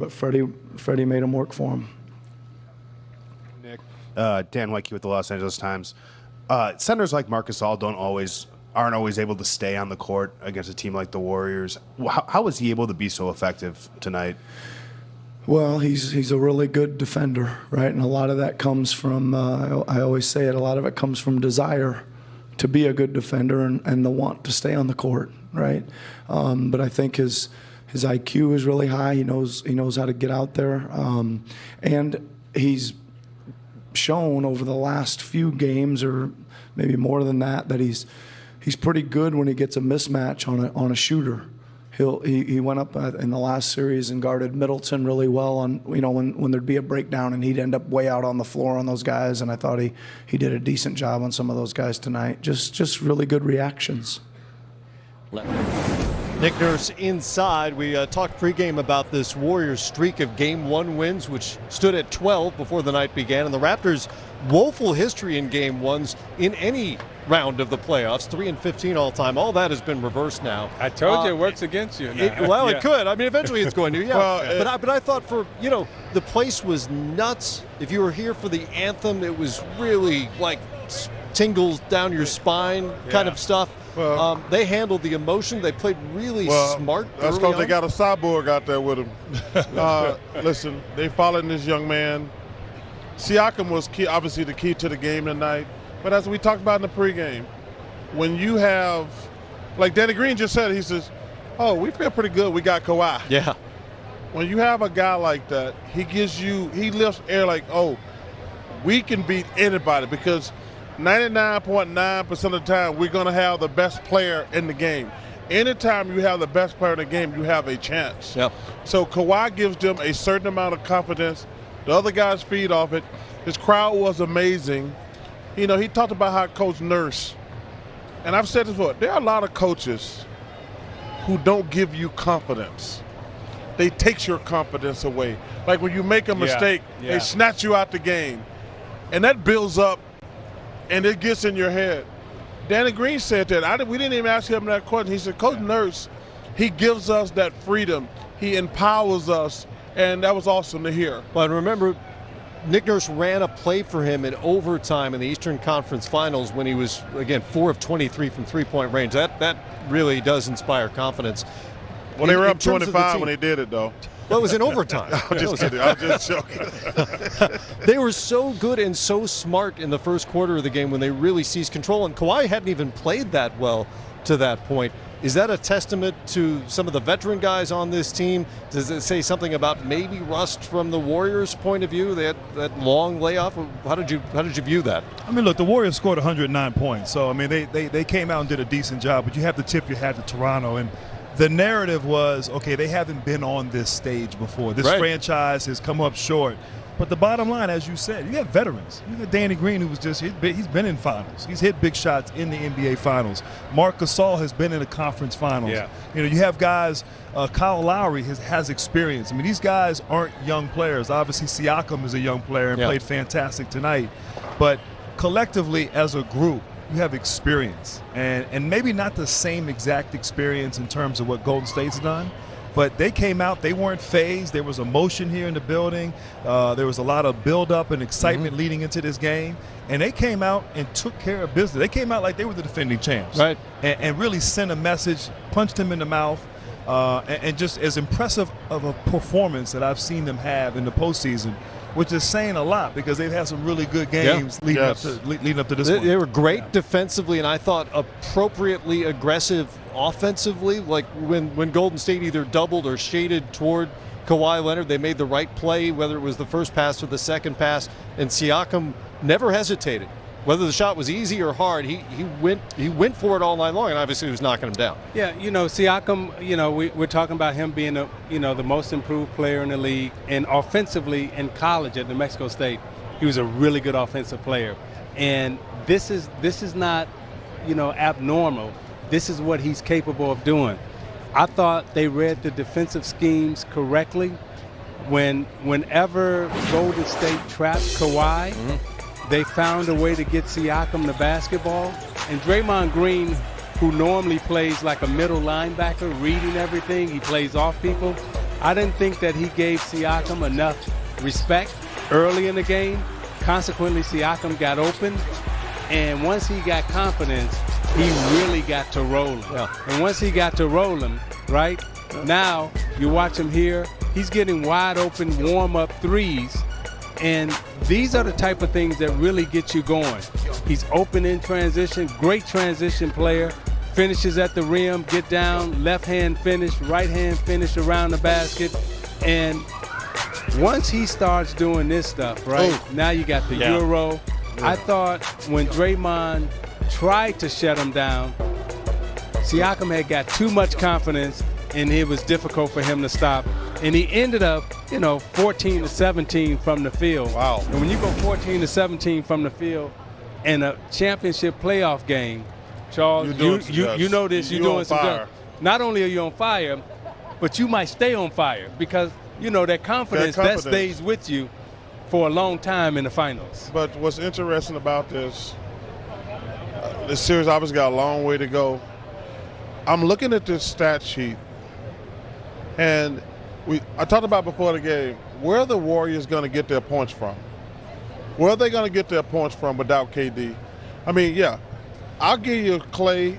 But Freddie made him work for him. Nick, Dan Weinke with the Los Angeles Times. Centers like Marc Gasol aren't always able to stay on the court against a team like the Warriors. How was he able to be so effective tonight? Well, he's a really good defender, right? And a lot of that comes from, I always say it, a lot of it comes from desire to be a good defender and the want to stay on the court, right? But I think his IQ is really high. He knows how to get out there, and he's shown over the last few games, or maybe more than that, that he's pretty good when he gets a mismatch on a shooter. He went up in the last series and guarded Middleton really well on, when there'd be a breakdown and he'd end up way out on the floor on those guys, and I thought he did a decent job on some of those guys tonight. Just really good reactions. Nick Nurse inside. We talked pregame about this Warriors streak of Game 1 wins, which stood at 12 before the night began, and the Raptors' woeful history in Game 1s in any round of the playoffs, 3-15 all time. All that has been reversed now. I told you it works against you now. It could. I mean, eventually it's going to. Yeah. Well, but I thought the place was nuts. If you were here for the anthem, it was really like tingles down your spine kind of stuff. Well, they handled the emotion. They played really smart. That's because they got a cyborg out there with them. Listen, they followed this young man. Siakam was obviously the key to the game tonight. But as we talked about in the pregame, when you have, like Danny Green just said, he says, "Oh, we feel pretty good. We got Kawhi." Yeah. When you have a guy like that, he lifts air like, "Oh, we can beat anybody," because 99.9% of the time, we're going to have the best player in the game. Anytime you have the best player in the game, you have a chance. Yep. So Kawhi gives them a certain amount of confidence. The other guys feed off it. His crowd was amazing. He talked about how Coach Nurse, and I've said this before, there are a lot of coaches who don't give you confidence. They take your confidence away. Like when you make a mistake, they snatch you out the game. And that builds up, and it gets in your head. Danny Green said that. We didn't even ask him that question. He said, Coach Nurse, he gives us that freedom. He empowers us, and that was awesome to hear. But remember, Nick Nurse ran a play for him in overtime in the Eastern Conference Finals when he was, again, 4 of 23 from three-point range. That really does inspire confidence. Well, they were up 25 when they did it, though. Well, it was in overtime. I'm just kidding. I'm just joking. They were so good and so smart in the first quarter of the game when they really seized control, and Kawhi hadn't even played that well to that point. Is that a testament to some of the veteran guys on this team? Does it say something about maybe rust from the Warriors' point of view? They had that long layoff. How did you view that? I mean, look, the Warriors scored 109 points, so I mean they came out and did a decent job. But you have to tip your hat to Toronto, and the narrative was, okay, they haven't been on this stage before. This franchise has come up short. But the bottom line, as you said, you have veterans. You got Danny Green, who was he's been in finals. He's hit big shots in the NBA finals. Marc Gasol has been in the conference finals. Yeah. You have guys, Kyle Lowry has experience. I mean, these guys aren't young players. Obviously, Siakam is a young player and played fantastic tonight. But collectively, as a group, you have experience. And maybe not the same exact experience in terms of what Golden State's done. But they came out, they weren't phased. There was emotion here in the building. There was a lot of build-up and excitement leading into this game. And they came out and took care of business. They came out like they were the defending champs. Right. And really sent a message, punched them in the mouth, and just as impressive of a performance that I've seen them have in the postseason, which is saying a lot because they've had some really good games leading up to this one. They were great defensively, and I thought appropriately aggressive offensively. Like when Golden State either doubled or shaded toward Kawhi Leonard, they made the right play, whether it was the first pass or the second pass, and Siakam never hesitated. Whether the shot was easy or hard, he went for it all night long, and obviously he was knocking him down. Yeah, Siakam, we're talking about him being the most improved player in the league, and offensively in college at New Mexico State, he was a really good offensive player. And this is not, abnormal. This is what he's capable of doing. I thought they read the defensive schemes correctly. Whenever Golden State trapped Kawhi, they found a way to get Siakam the basketball. And Draymond Green, who normally plays like a middle linebacker, reading everything, he plays off people. I didn't think that he gave Siakam enough respect early in the game. Consequently, Siakam got open. And once he got confidence, he really got to roll him. Yeah. And once he got to roll him, right, now you watch him here. He's getting wide open warm-up threes. And these are the type of things that really get you going. He's open in transition, great transition player. Finishes at the rim, get down, left hand finish, right hand finish around the basket. And once he starts doing this stuff, right, now you got the Euro. I thought when Draymond tried to shut him down, Siakam had got too much confidence and it was difficult for him to stop. And he ended up, 14 to 17 from the field. Wow. And when you go 14 to 17 from the field in a championship playoff game, Charles, you know this, you're doing some fire. good. Not only are you on fire, but you might stay on fire because, that confidence that stays with you for a long time in the finals. But what's interesting about this series obviously got a long way to go. I'm looking at this stat sheet, and I talked about before the game, where are the Warriors going to get their points from? Where are they going to get their points from without KD? I mean, yeah, I'll give you Clay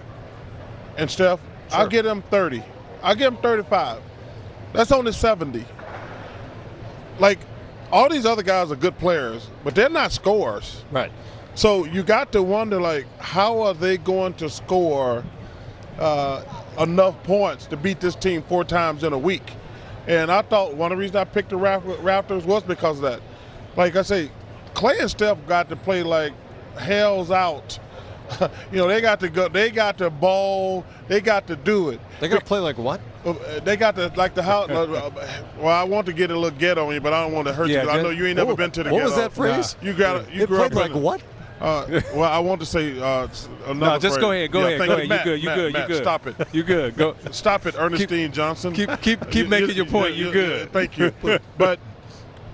and Steph. Sure. I'll give them 30. I'll give them 35. That's only 70. Like, all these other guys are good players, but they're not scorers. Right. So you got to wonder, like, how are they going to score enough points to beat this team 4 times in a week? And I thought one of the reasons I picked the Raptors was because of that. Like I say, Clay and Steph got to play like hell's out. They got to go. They got to ball. They got to do it. They got to play like what? They got to like the house. Well, I want to get a little ghetto on you, but I don't want to hurt you. I know you ain't never been to the ghetto. What was that phrase? You got to. You it grew played up like what? Well, I want to say another No, just phrase. go ahead. Go ahead. Matt, You good. Matt, You good. Stop it. You good. Go. Stop it, Ernestine Johnson. Keep making your point. You good. Thank you. But,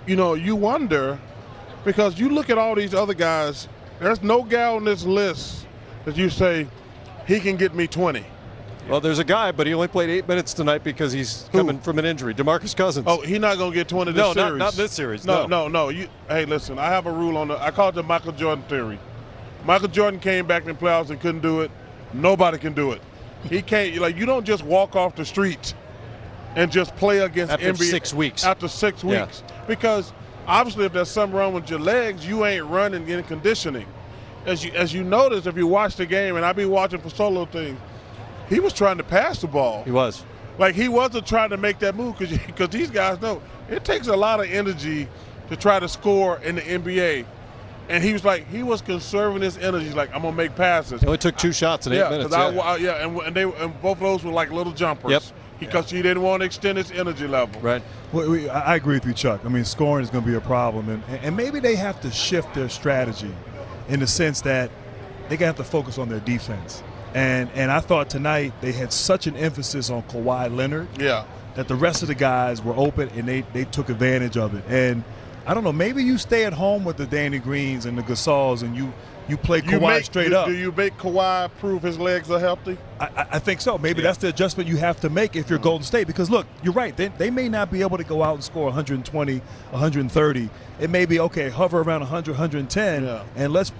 you wonder, because you look at all these other guys, there's no guy on this list that you say, he can get me 20. Well, there's a guy, but he only played 8 minutes tonight because he's coming from an injury. DeMarcus Cousins. Oh, he's not going to get 20 this series. Not this series. No. Hey, listen, I have a rule on I call it the Michael Jordan theory. Michael Jordan came back in the playoffs and couldn't do it. Nobody can do it. He can't. You don't just walk off the street and just play against After NBA 6 weeks. After 6 weeks, because obviously, if there's something wrong with your legs, you ain't running in conditioning. As you notice, if you watch the game, and I be watching for solo things, he was trying to pass the ball. He was. Like, he wasn't trying to make that move because these guys know it takes a lot of energy to try to score in the NBA. And he was conserving his energy. He's like, I'm going to make passes. He only took 2 shots in 8 minutes. And both of those were like little jumpers. Yep. Because he didn't want to extend his energy level. Right. Well, I agree with you, Chuck. I mean, scoring is going to be a problem. And maybe they have to shift their strategy in the sense that they're going to have to focus on their defense. And I thought tonight they had such an emphasis on Kawhi Leonard that the rest of the guys were open and they took advantage of it. And I don't know, maybe you stay at home with the Danny Greens and the Gasols and you play Kawhi straight up. Do you make Kawhi prove his legs are healthy? I think so. Maybe that's the adjustment you have to make if you're Golden State. Because, look, you're right. They may not be able to go out and score 120, 130. It may be, okay, hover around 100, 110, and let's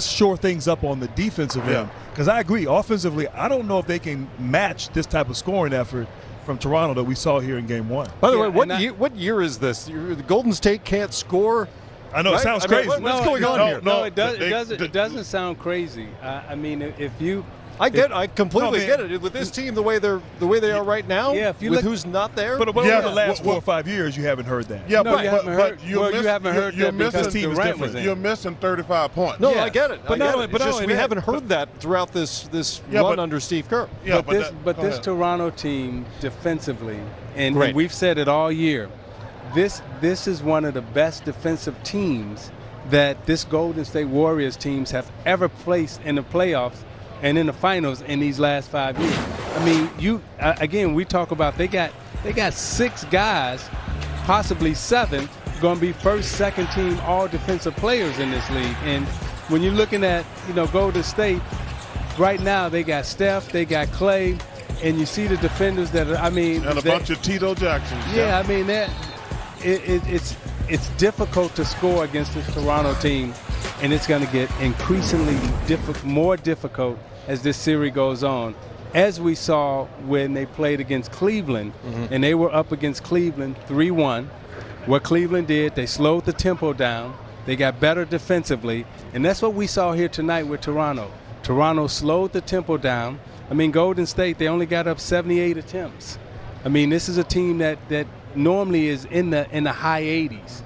shore things up on the defensive end. Because I agree, offensively, I don't know if they can match this type of scoring effort from Toronto that we saw here in Game 1. By the way, what year is this? The Golden State can't score? I know, it sounds crazy. What's going on here? No, it doesn't sound crazy. I mean, if you – I completely get it. With this team, the way they are right now, with who's not there. But over the last 4 or 5 years, you haven't heard that. Yeah, no, you haven't heard. You haven't heard that because Durant was in. You're missing 35 points. No, I get it. But we haven't heard that throughout this run under Steve Kerr. Yeah, but this Toronto team defensively, and Great. we've said it all year, this is one of the best defensive teams that this Golden State Warriors teams have ever placed in the playoffs and in the finals in these last 5 years. I mean, again, we talk about they got 6 guys, possibly 7, going to be first, second team all defensive players in this league. And when you're looking at, Golden State, right now they got Steph, they got Clay, and you see the defenders that are, And a bunch of Tito Jacksons. Yeah, I mean it's difficult to score against this Toronto team, and it's going to get increasingly more difficult as this series goes on. As we saw when they played against Cleveland, and they were up against Cleveland 3-1. What Cleveland did, they slowed the tempo down. They got better defensively, and that's what we saw here tonight with Toronto. Toronto slowed the tempo down. I mean, Golden State, they only got up 78 attempts. I mean, this is a team that normally is in the high 80s,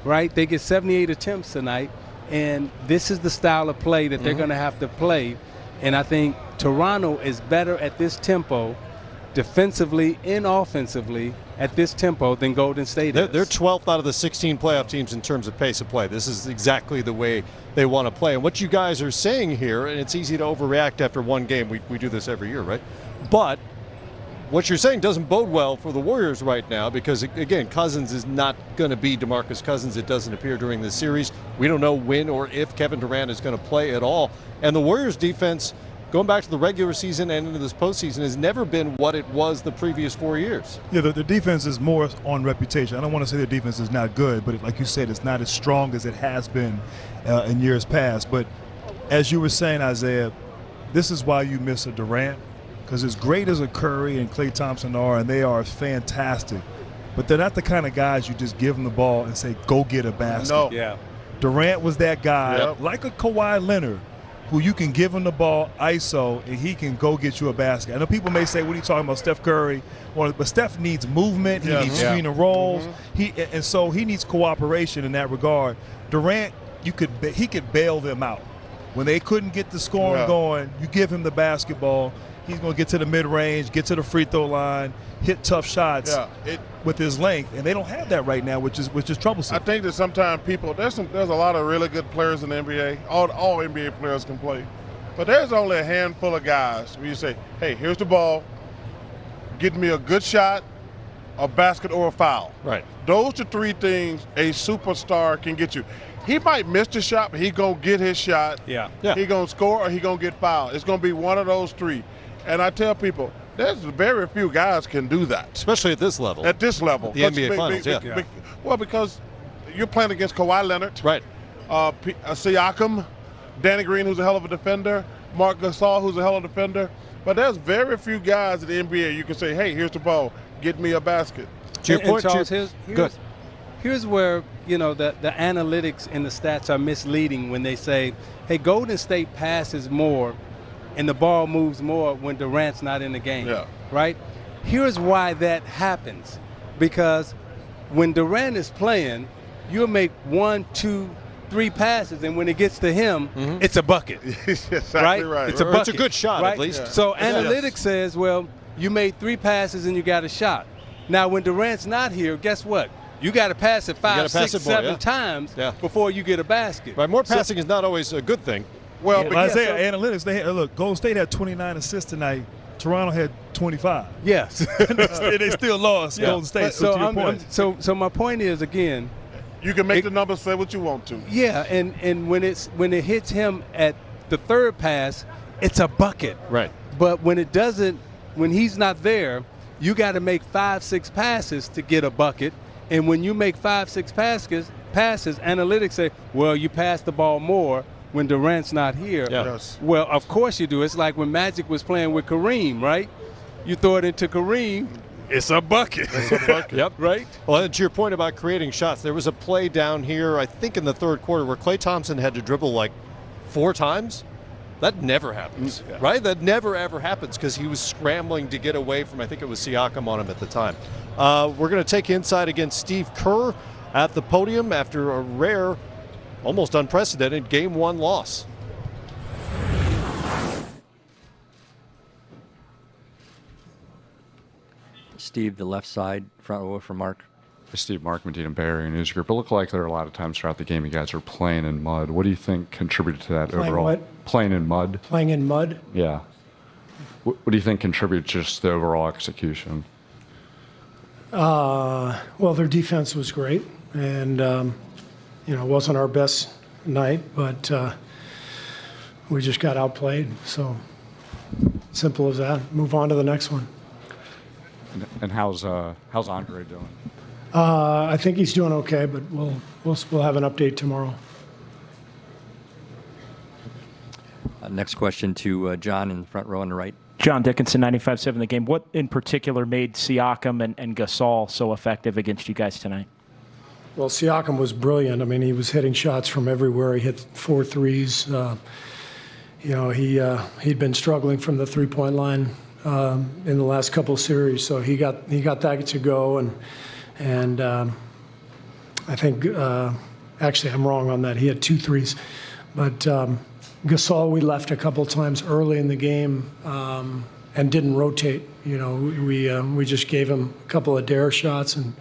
right? They get 78 attempts tonight, and this is the style of play that they're going to have to play. And I think Toronto is better at this tempo, defensively and offensively, at this tempo than Golden State is. They're 12th out of the 16 playoff teams in terms of pace of play. This is exactly the way they want to play. And what you guys are saying here, and it's easy to overreact after one game. We do this every year, right? But what you're saying doesn't bode well for the Warriors right now because, again, Cousins is not going to be DeMarcus Cousins. It doesn't appear during this series. We don't know when or if Kevin Durant is going to play at all. And the Warriors defense, going back to the regular season and into this postseason, has never been what it was the previous 4 years. Yeah, the defense is more on reputation. I don't want to say the defense is not good, but like you said, it's not as strong as it has been in years past. But as you were saying, Isiah, this is why you miss a Durant, because as great as a Curry and Klay Thompson are, and they are fantastic, but they're not the kind of guys you just give them the ball and say, go get a basket. No. Yeah. Durant was that guy, Yep. like a Kawhi Leonard, who you can give him the ball, ISO, and he can go get you a basket. I know people may say, what are you talking about, Steph Curry? Well, but Steph needs movement. He needs screen and rolls. And so he needs cooperation in that regard. Durant, he could bail them out. When they couldn't get the scoring going, you give him the basketball. He's going to get to the mid-range, get to the free throw line, hit tough shots with his length, and they don't have that right now, which is troublesome. I think that sometimes there's a lot of really good players in the NBA. All NBA players can play, but there's only a handful of guys where you say, "Hey, here's the ball. Get me a good shot, a basket, or a foul." Right. Those are three things a superstar can get you. He might miss the shot, but he gonna get his shot. Yeah. He gonna score or he gonna get fouled. It's gonna be one of those three. And I tell people, there's very few guys can do that. Especially at this level. At this level. The NBA Finals, Well, because you're playing against Kawhi Leonard. Right. Siakam, Danny Green, who's a hell of a defender, Marc Gasol, who's a hell of a defender. But there's very few guys in the NBA you can say, hey, here's the ball, get me a basket. To your point, Charles, here's where, the analytics and the stats are misleading when they say, hey, Golden State passes more and the ball moves more when Durant's not in the game, right? Here's why that happens. Because when Durant is playing, you'll make 1, 2, 3 passes, and when it gets to him, it's a bucket, Exactly right. It's a bucket. It's a good shot, right? at least. Yeah. So analytics says, well, you made 3 passes and you got a shot. Now, when Durant's not here, guess what? You got to pass it 5, 6, 7 times before you get a basket. Right, more passing is not always a good thing. Well, But Isiah, analytics, look, Golden State had 29 assists tonight. Toronto had 25. Yes. and they still lost Golden State. So to your point. So my point is, again, you can make the numbers say what you want to. yeah, and when it hits him at the 3rd pass, it's a bucket. Right. But when he's not there, you got to make 5, 6 passes to get a bucket. And when you make 5, 6 passes, analytics say, well, you pass the ball more when Durant's not here. Yeah. Yes. Well, of course you do. It's like when Magic was playing with Kareem, right? You throw it into Kareem, it's a bucket. Yep. Right? Well, and to your point about creating shots, there was a play down here, I think in the 3rd quarter, where Klay Thompson had to dribble like 4 times. That never happens, right? That never, ever happens because he was scrambling to get away from, I think it was Siakam on him at the time. We're going to take inside against Steve Kerr at the podium after a rare, almost unprecedented Game 1 loss. Steve, the left side, front row for Mark. Steve, Mark, Medina, Barry, News Group. It looked like there were a lot of times throughout the game you guys were playing in mud. What do you think contributed to that Playing overall? what? Playing in mud. Playing in mud? Yeah. What do you think contributed to just the overall execution? Well, their defense was great, and it wasn't our best night, but we just got outplayed. So Simple as that. Move on to the next one. And how's Andre doing? I think he's doing okay, but we'll have an update tomorrow. Next question to John in the front row on the right. John Dickinson, 95.7 The Game. What in particular made Siakam and Gasol so effective against you guys tonight? Well, Siakam was brilliant. I mean, he was hitting shots from everywhere. He hit 4 threes. He'd been struggling from the three-point line in the last couple of series, so he got that to go. And I think actually I'm wrong on that. He had 2 threes, but Gasol we left a couple times early in the game and didn't rotate. We just gave him a couple of dare shots and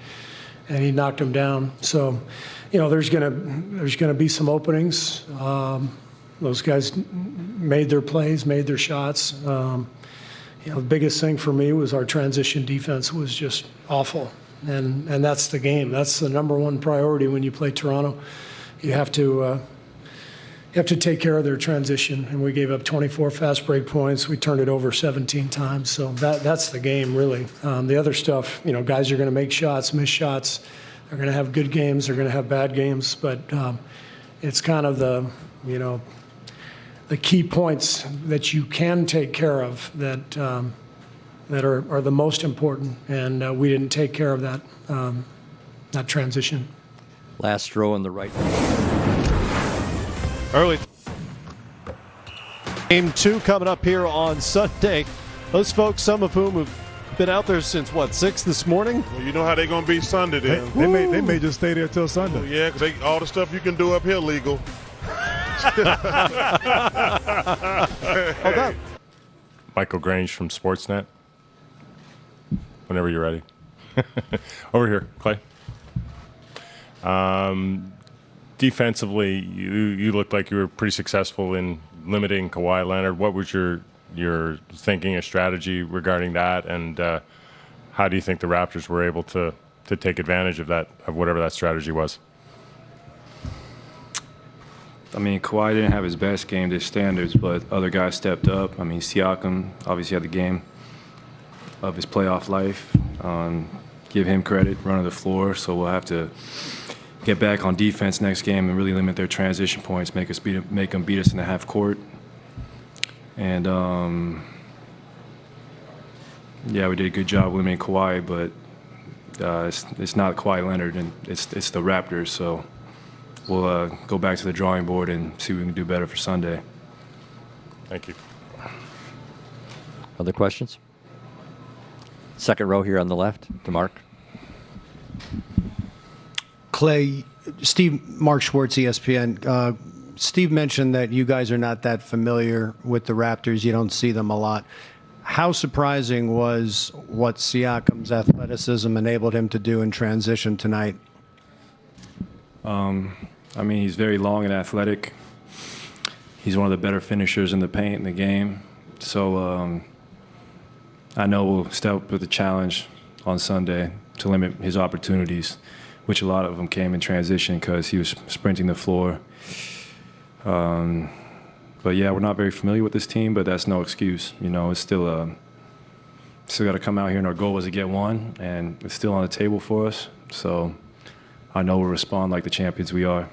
he knocked him down. So, there's gonna be some openings. Those guys made their plays, made their shots. The biggest thing for me was our transition defense was just awful, and that's the game. That's the number one priority when you play Toronto. You have to take care of their transition, and we gave up 24 fast break points. We turned it over 17 times, so that's the game really. The other stuff, guys are going to make shots, miss shots. They're going to have good games. They're going to have bad games, but it's kind of the key points that you can take care of that are the most important, and we didn't take care of that transition. Last row on the right. Early. Game 2 coming up here on Sunday. Those folks, some of whom have been out there since, 6 this morning? Well, you know how they're going to be Sunday then. They may just stay there till Sunday. Well, yeah, because all the stuff you can do up here legal. Michael Grange from Sportsnet. Whenever you're ready. Over here, Clay. Defensively, you looked like you were pretty successful in limiting Kawhi Leonard. What was your thinking or strategy regarding that, and how do you think the Raptors were able to take advantage of that, of whatever that strategy was? I mean, Kawhi didn't have his best game to standards, but other guys stepped up. I mean, Siakam obviously had the game of his playoff life. Give him credit, running the floor. So we'll have to get back on defense next game and really limit their transition points, make them beat us in the half court. And yeah, we did a good job limiting Kawhi, but it's not Kawhi Leonard, and it's the Raptors. So we'll go back to the drawing board and see what we can do better for Sunday. Thank you. Other questions? Second row here on the left to Mark. Clay, Mark Schwartz, ESPN. Steve mentioned that you guys are not that familiar with the Raptors. You don't see them a lot. How surprising was what Siakam's athleticism enabled him to do in transition tonight? I mean, he's very long and athletic. He's one of the better finishers in the paint in the game. So I know we'll step up with the challenge on Sunday to limit his opportunities, which a lot of them came in transition because he was sprinting the floor. But yeah, we're not very familiar with this team, but that's no excuse. It's still got to come out here, and our goal was to get one, and it's still on the table for us. So I know we'll respond like the champions we are.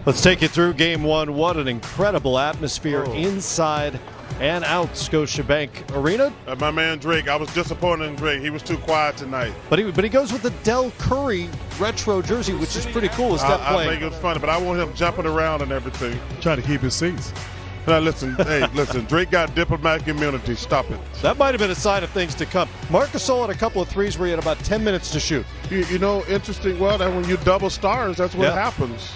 Let's take you through Game 1. What an incredible atmosphere inside and out Scotiabank Arena. My man Drake, I was disappointed in Drake. He was too quiet tonight. But he goes with the Del Curry retro jersey, which is pretty cool. I think it was funny, but I want him jumping around and everything. Trying to keep his seats. Now listen, Drake got diplomatic immunity. Stop it. That might have been a sign of things to come. Marc Gasol had a couple of threes where he had about 10 minutes to shoot. Interesting. Well, that when you double stars, that's what happens.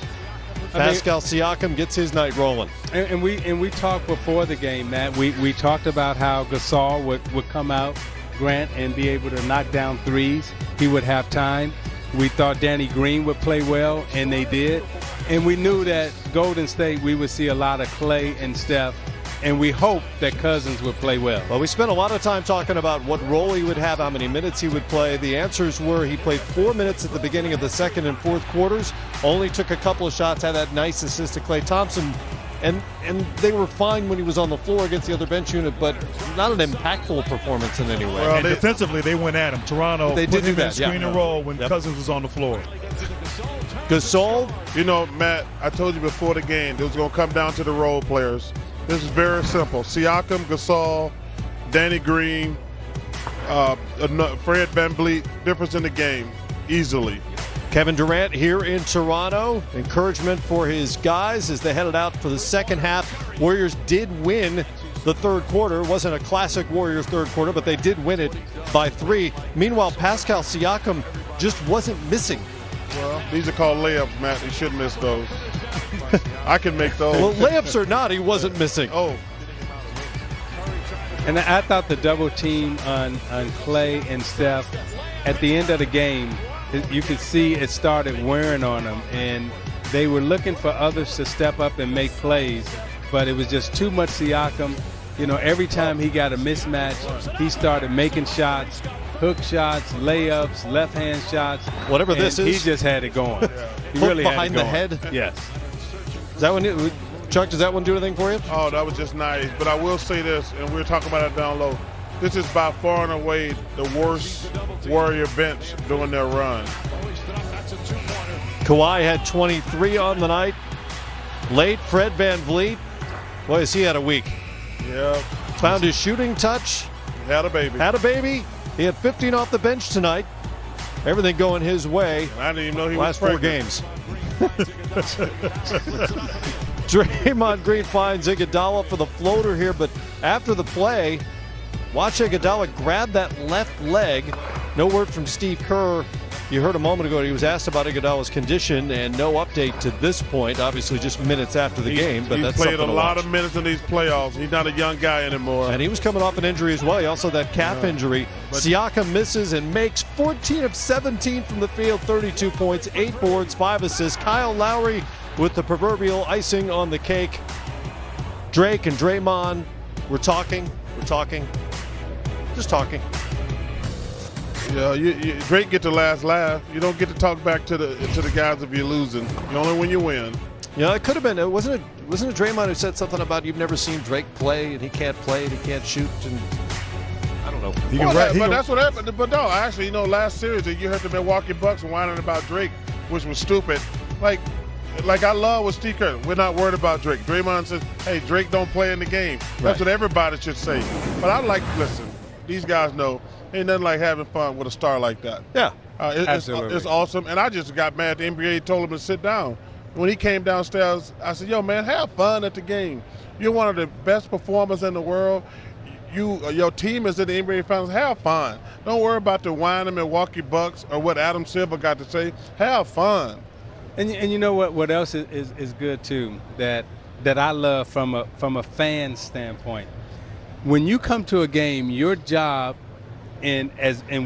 Pascal Siakam gets his night rolling. And we talked before the game, Matt. We talked about how Gasol would come out, Grant, and be able to knock down threes. He would have time. We thought Danny Green would play well, and they did. And we knew that Golden State, we would see a lot of Clay and Steph, and we hoped that Cousins would play well. Well, we spent a lot of time talking about what role he would have, how many minutes he would play. The answers were he played 4 minutes at the beginning of the second and fourth quarters, only took a couple of shots, had that nice assist to Klay Thompson. And they were fine when he was on the floor against the other bench unit, but not an impactful performance in any way. Well, defensively, they went at him. Toronto They put did do him in that, screen and roll when Cousins was on the floor. Gasol, You know, Matt, I told you before the game, it was going to come down to the role players. This is very simple. Siakam, Gasol, Danny Green, Fred VanVleet, difference in the game, easily. Kevin Durant here in Toronto. Encouragement for his guys as they headed out for the second half. Warriors did win the third quarter. It wasn't a classic Warriors third quarter, but they did win it by 3. Meanwhile, Pascal Siakam just wasn't missing. Well, these are called layups, Matt. You shouldn't miss those. I can make those. Well, layups or not, he wasn't missing. Oh. And I thought the double team on Clay and Steph at the end of the game, you could see it started wearing on them, and they were looking for others to step up and make plays, but it was just too much Siakam. You know, every time he got a mismatch, he started making shots, hook shots, layups, left-hand shots. Whatever this is. He just had it going. He Hook really behind had the it going. head? Yes. Is that one, Chuck, does that one do anything for you? Oh, that was just nice. But I will say this, and we were talking about it down low. This is by far and away the worst Warrior bench during their run. Kawhi had 23 on the night. Late, Fred VanVleet. Boy, has he had a week. Yeah. Found his shooting touch. Had a baby. Had a baby. He had 15 off the bench tonight. Everything going his way. I didn't even know he Last was 4 pregnant. games. Draymond Green finds Iguodala for the floater here, but after the play, watch Iguodala grab that left leg. No word from Steve Kerr. You heard a moment ago he was asked about Iguodala's condition, and no update to this point. Obviously, just minutes after the game, but He's that's played something a to lot watch. of minutes in these playoffs. He's not a young guy anymore. And he was coming off an injury as well. He also had that calf injury. Siakam misses and makes 14 of 17 from the field, 32 points, 8 boards, 5 assists. Kyle Lowry with the proverbial icing on the cake. Drake and Draymond, we're talking, just talking. Yeah, Drake get the last laugh. You don't get to talk back to the guys if you're losing. You only when you win. Yeah, it could have been. Wasn't it Draymond who said something about you've never seen Drake play and he can't play and he can't shoot and I don't know. But that's what happened. But no, actually, last series you heard the Milwaukee Bucks whining about Drake, which was stupid. Like I love what Steve Kerr. We're not worried about Drake. Draymond says, "Hey, Drake don't play in the game." That's what everybody should say. But listen. These guys know ain't nothing like having fun with a star like that. Yeah, absolutely. It's awesome. And I just got mad. The NBA told him to sit down. When he came downstairs, I said, "Yo, man, have fun at the game. You're one of the best performers in the world. Your team is in the NBA Finals. Have fun. Don't worry about the whining Milwaukee Bucks or what Adam Silver got to say. Have fun." And you know what else is good too that I love from a fan standpoint. When you come to a game, your job and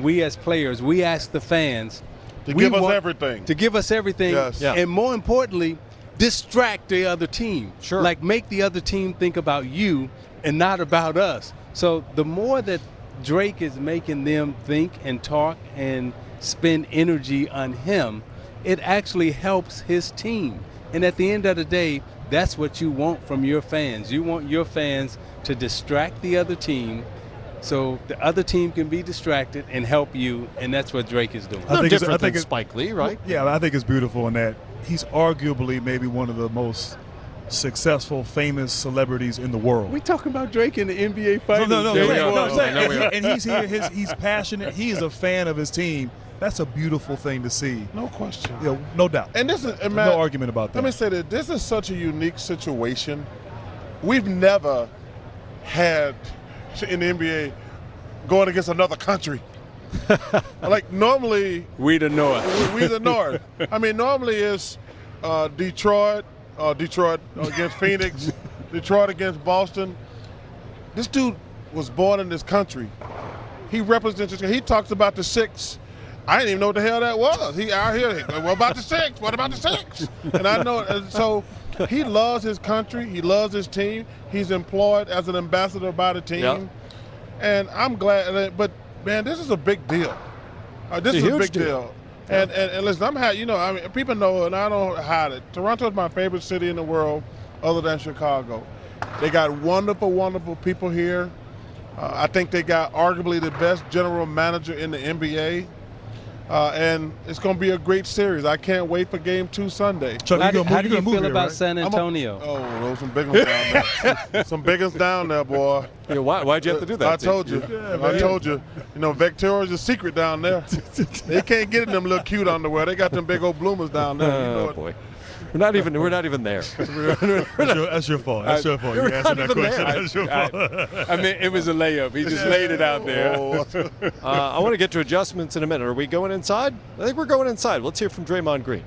we as players, we ask the fans to give us everything. To give us everything. Yes. Yeah. And more importantly, distract the other team. Sure. Like make the other team think about you and not about us. So the more that Drake is making them think and talk and spend energy on him, it actually helps his team. And at the end of the day, that's what you want from your fans. You want your fans to distract the other team so the other team can be distracted and help you, and that's what Drake is doing. I think it's Spike Lee, right? Yeah, I think it's beautiful in that he's arguably maybe one of the most successful, famous celebrities in the world. We talking about Drake in the NBA Finals. And he's here. He's passionate. He is a fan of his team. That's a beautiful thing to see. No question. Yeah, no doubt. And this is no argument about that. Let me say that this is such a unique situation. We've never had in the NBA going against another country. Like normally we the North. We the North. I mean, normally it's Detroit against Phoenix, Detroit against Boston. This dude was born in this country. He represents this. He talks about the six. I didn't even know what the hell that was. He out here. What about the six? What about the six? And I know. And so he loves his country. He loves his team. He's employed as an ambassador by the team. Yep. And I'm glad. But man, this is a big deal. This is a big deal. And listen, I'm happy. I mean, people know, and I don't hide it. Toronto is my favorite city in the world. other than Chicago. They got wonderful, wonderful people here. I think they got arguably the best general manager in the NBA. And it's going to be a great series. I can't wait for Game 2 Sunday. Chuck, how do you feel about San Antonio? Those some big ones down there. Some big ones down there, boy. Yeah, why'd you have to do that? I told you. I told you. You know, Victoria's a secret down there. They can't get in them little cute underwear. They got them big old bloomers down there. You know boy. We're not even there. That's your fault. That's your fault. You answered that question. That's your fault. I mean, it was a layup. He just laid it out there. I want to get to adjustments in a minute. Are we going inside? I think we're going inside. Let's hear from Draymond Green.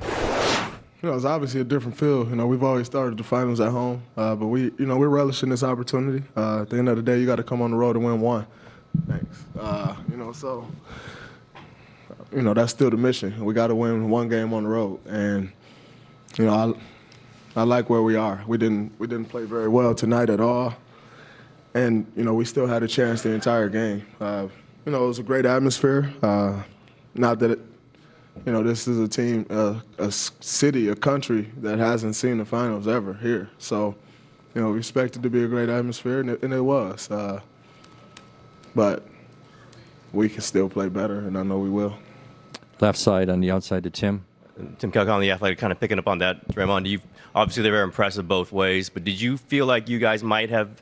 You know, it's obviously a different feel. You know, we've always started the finals at home, but we're relishing this opportunity. At the end of the day, you got to come on the road and win one. Thanks. That's still the mission. We got to win one game on the road, and I like where we are. We didn't play very well tonight at all, and we still had a chance the entire game. It was a great atmosphere. Not that this is a team, a city, a country that hasn't seen the finals ever here. So, we expect it to be a great atmosphere, and it was. But we can still play better, and I know we will. Left side on the outside to Tim. Tim Kelly on the Athletic, kind of picking up on that, Draymond. Obviously, they're very impressive both ways, but did you feel like you guys might have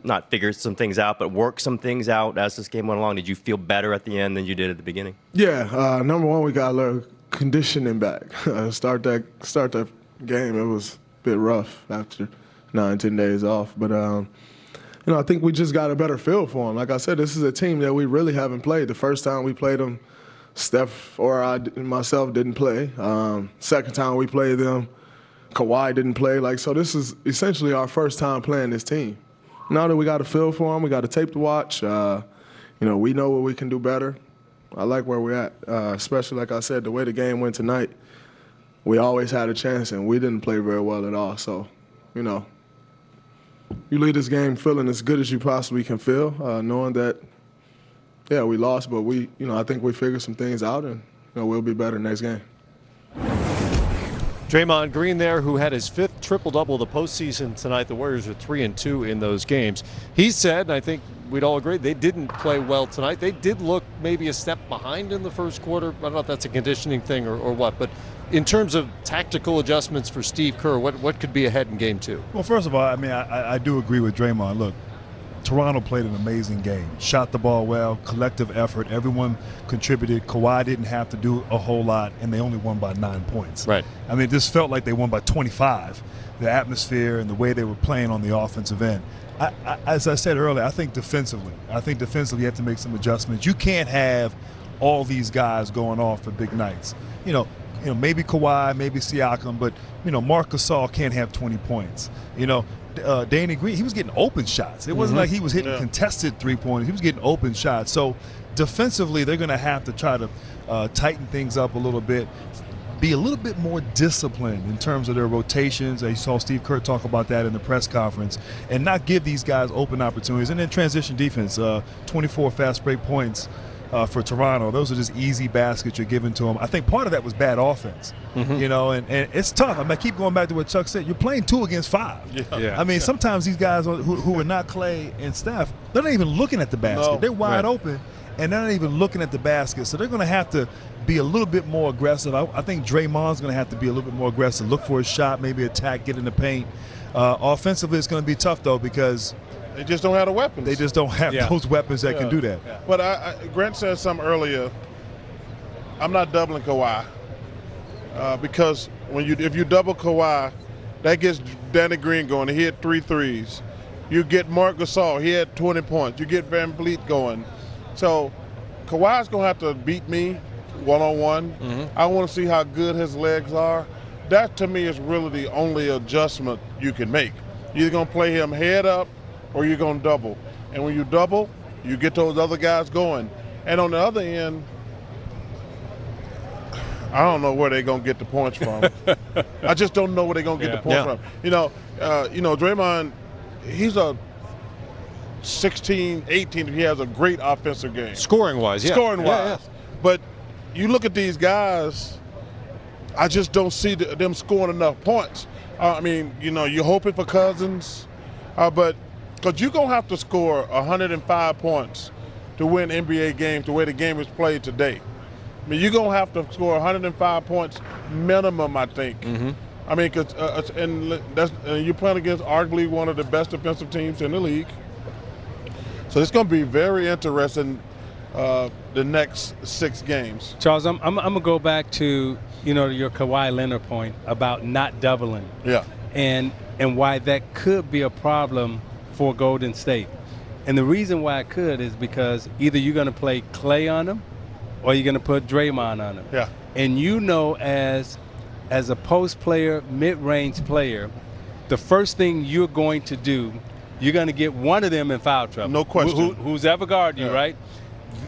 not figured some things out, but worked some things out as this game went along? Did you feel better at the end than you did at the beginning? Yeah, number one, we got a little conditioning back. Start that game, it was a bit rough after 9-10 days off, but I think we just got a better feel for them. Like I said, this is a team that we really haven't played. The first time we played them, Steph or myself didn't play. Second time we played them, Kawhi didn't play. So this is essentially our first time playing this team. Now that we got a feel for them, we got a tape to watch. We know what we can do better. I like where we're at, especially, like I said, the way the game went tonight. We always had a chance, and we didn't play very well at all. So, you leave this game feeling as good as you possibly can feel, knowing that, yeah, we lost, but I think we figured some things out, and we'll be better next game. Draymond Green there, who had his fifth triple-double of the postseason tonight. The Warriors are 3-2 in those games. He said, and I think we'd all agree, they didn't play well tonight. They did look maybe a step behind in the first quarter. I don't know if that's a conditioning thing or what, but in terms of tactical adjustments for Steve Kerr, what could be ahead in Game 2? Well, first of all, I do agree with Draymond. Look, Toronto played an amazing game, shot the ball well, collective effort. Everyone contributed. Kawhi didn't have to do a whole lot, and they only won by 9 points. Right. This felt like they won by 25. The atmosphere and the way they were playing on the offensive end. As I said earlier, I think defensively you have to make some adjustments. You can't have all these guys going off for big nights. Maybe Kawhi, maybe Siakam, but Marc Gasol can't have 20 points. Danny Green, he was getting open shots. It wasn't like he was hitting contested three-pointers. He was getting open shots. So defensively, they're going to have to try to tighten things up a little bit, be a little bit more disciplined in terms of their rotations. You saw Steve Kerr talk about that in the press conference, and not give these guys open opportunities. And then transition defense, 24 fast break points for Toronto. Those are just easy baskets you're giving to them. I think part of that was bad offense, and it's tough. I keep going back to what Chuck said. You're playing 2 against 5. Yeah. Sometimes these guys who are not Clay and Steph, they're not even looking at the basket. No. They're wide open, and they're not even looking at the basket. So they're going to have to be a little bit more aggressive. I think Draymond's going to have to be a little bit more aggressive, look for a shot, maybe attack, get in the paint. Offensively, it's going to be tough, though, because they just don't have the weapons. They just don't have those weapons that can do that. Yeah. But Grant said something earlier. I'm not doubling Kawhi because if you double Kawhi, that gets Danny Green going. He hit 3 threes. You get Marc Gasol. He had 20 points. You get Van Vliet going. So Kawhi's going to have to beat me one-on-one. I want to see how good his legs are. That, to me, is really the only adjustment you can make. You're either going to play him head up or you're going to double. And when you double, you get those other guys going. And on the other end, I don't know where they're going to get the points from. I just don't know where they're going to get the points from. Draymond, he's a 16, 18 if he has a great offensive game. Scoring-wise, yeah. Scoring-wise. But you look at these guys, I just don't see them scoring enough points. I mean, you're hoping for Cousins, but because you're going to have to score 105 points to win NBA games the way the game is played today. I mean, you're going to have to score 105 points minimum, I think. Mm-hmm. I mean, you're playing against arguably one of the best defensive teams in the league. So it's going to be very interesting the next 6 games. Charles, I'm going to go back to your Kawhi Leonard point about not doubling. Yeah. And why that could be a problem for Golden State. And the reason why it could is because either you're going to play Clay on them or you're going to put Draymond on them. Yeah. And as a post player, mid-range player, the first thing you're going to do, you're going to get one of them in foul trouble. No question. Who's ever guarding you, right?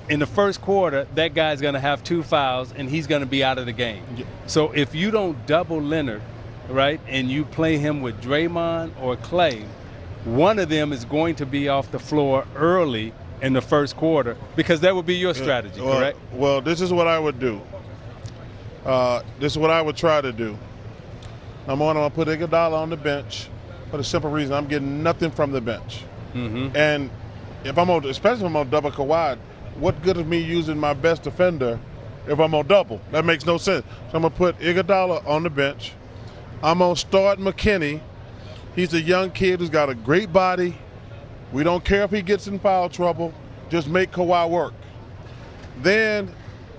In the first quarter, that guy's going to have 2 fouls, and he's going to be out of the game. Yeah. So if you don't double Leonard, right, and you play him with Draymond or Clay, one of them is going to be off the floor early in the first quarter because that would be your strategy, correct? Well, this is what I would do. This is what I would try to do. I'm going to put Iguodala on the bench for the simple reason I'm getting nothing from the bench. Mm-hmm. And especially if I'm on double Kawhi, what good is me using my best defender if I'm on double? That makes no sense. So I'm going to put Iguodala on the bench. I'm going to start McKinney. He's a young kid who's got a great body. We don't care if he gets in foul trouble. Just make Kawhi work. Then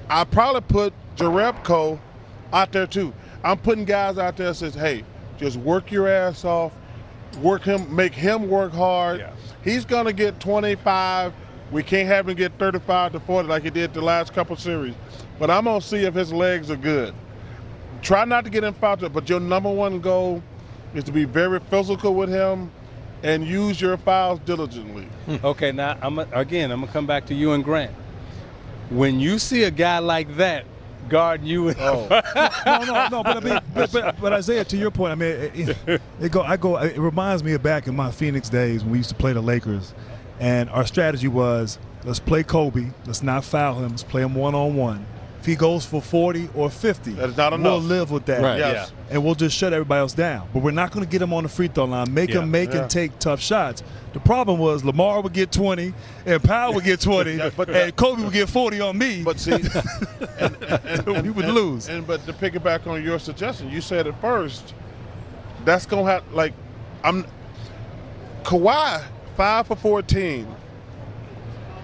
I probably put Jerebko out there too. I'm putting guys out there that says, hey, just work your ass off, make him work hard. Yeah. He's going to get 25. We can't have him get 35 to 40 like he did the last couple series. But I'm going to see if his legs are good. Try not to get in foul trouble, but your number one goal is to be very physical with him and use your fouls diligently. Okay, now I'm going to come back to you and Grant. When you see a guy like that guarding you, no, but I mean, but Isiah, to your point, I mean, it reminds me of back in my Phoenix days when we used to play the Lakers, and our strategy was let's play Kobe, let's not foul him, let's play him one-on-one. If he goes for 40 or 50, that's not enough. We'll live with that. Right. Yes. And we'll just shut everybody else down. But we're not going to get him on the free throw line, make him and take tough shots. The problem was Lamar would get 20 and Powell would get 20 and Kobe would get 40 on me. But see, we would lose. But to pick it back on your suggestion, you said it first. That's going to have, Kawhi, 5 for 14.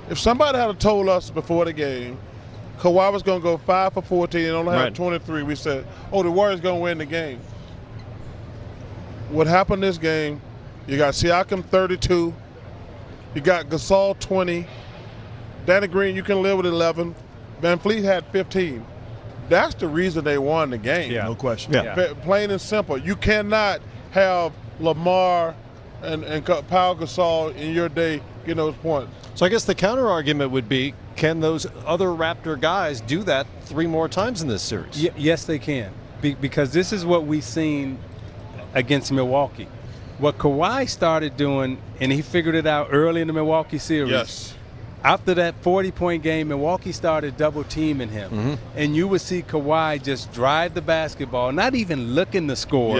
If somebody had told us before the game, Kawhi was going to go 5 for 14 and only have 23. We said, the Warriors going to win the game. What happened this game, you got Siakam 32. You got Gasol 20. Danny Green, you can live with 11. Van Fleet had 15. That's the reason they won the game. Yeah, no question. Yeah. Plain and simple. You cannot have Lamar and Pau Gasol in your day getting those points. So I guess the counter argument would be, can those other Raptor guys do that 3 more times in this series? Yes, they can. Because this is what we've seen against Milwaukee. What Kawhi started doing, and he figured it out early in the Milwaukee series. Yes. After that 40-point game, Milwaukee started double-teaming him. Mm-hmm. And you would see Kawhi just drive the basketball, not even looking to score,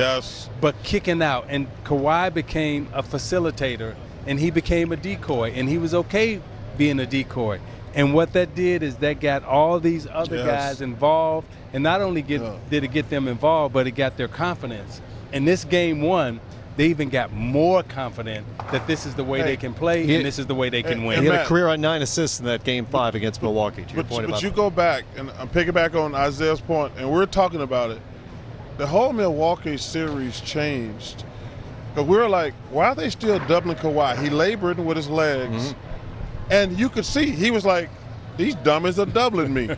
but kicking out. And Kawhi became a facilitator, and he became a decoy, and he was okay being a decoy. And what that did is that got all these other guys involved, and not only did it get them involved, but it got their confidence. And this game 1, they even got more confident that this is the way they can play and this is the way they can win. He had a career on 9 assists in that game 5 against Milwaukee. But you go back, and I'm picking back on Isaiah's point, and we're talking about it. The whole Milwaukee series changed. Because we were like, why are they still doubling Kawhi? He labored with his legs. Mm-hmm. And you could see, he was like, these dummies are doubling me.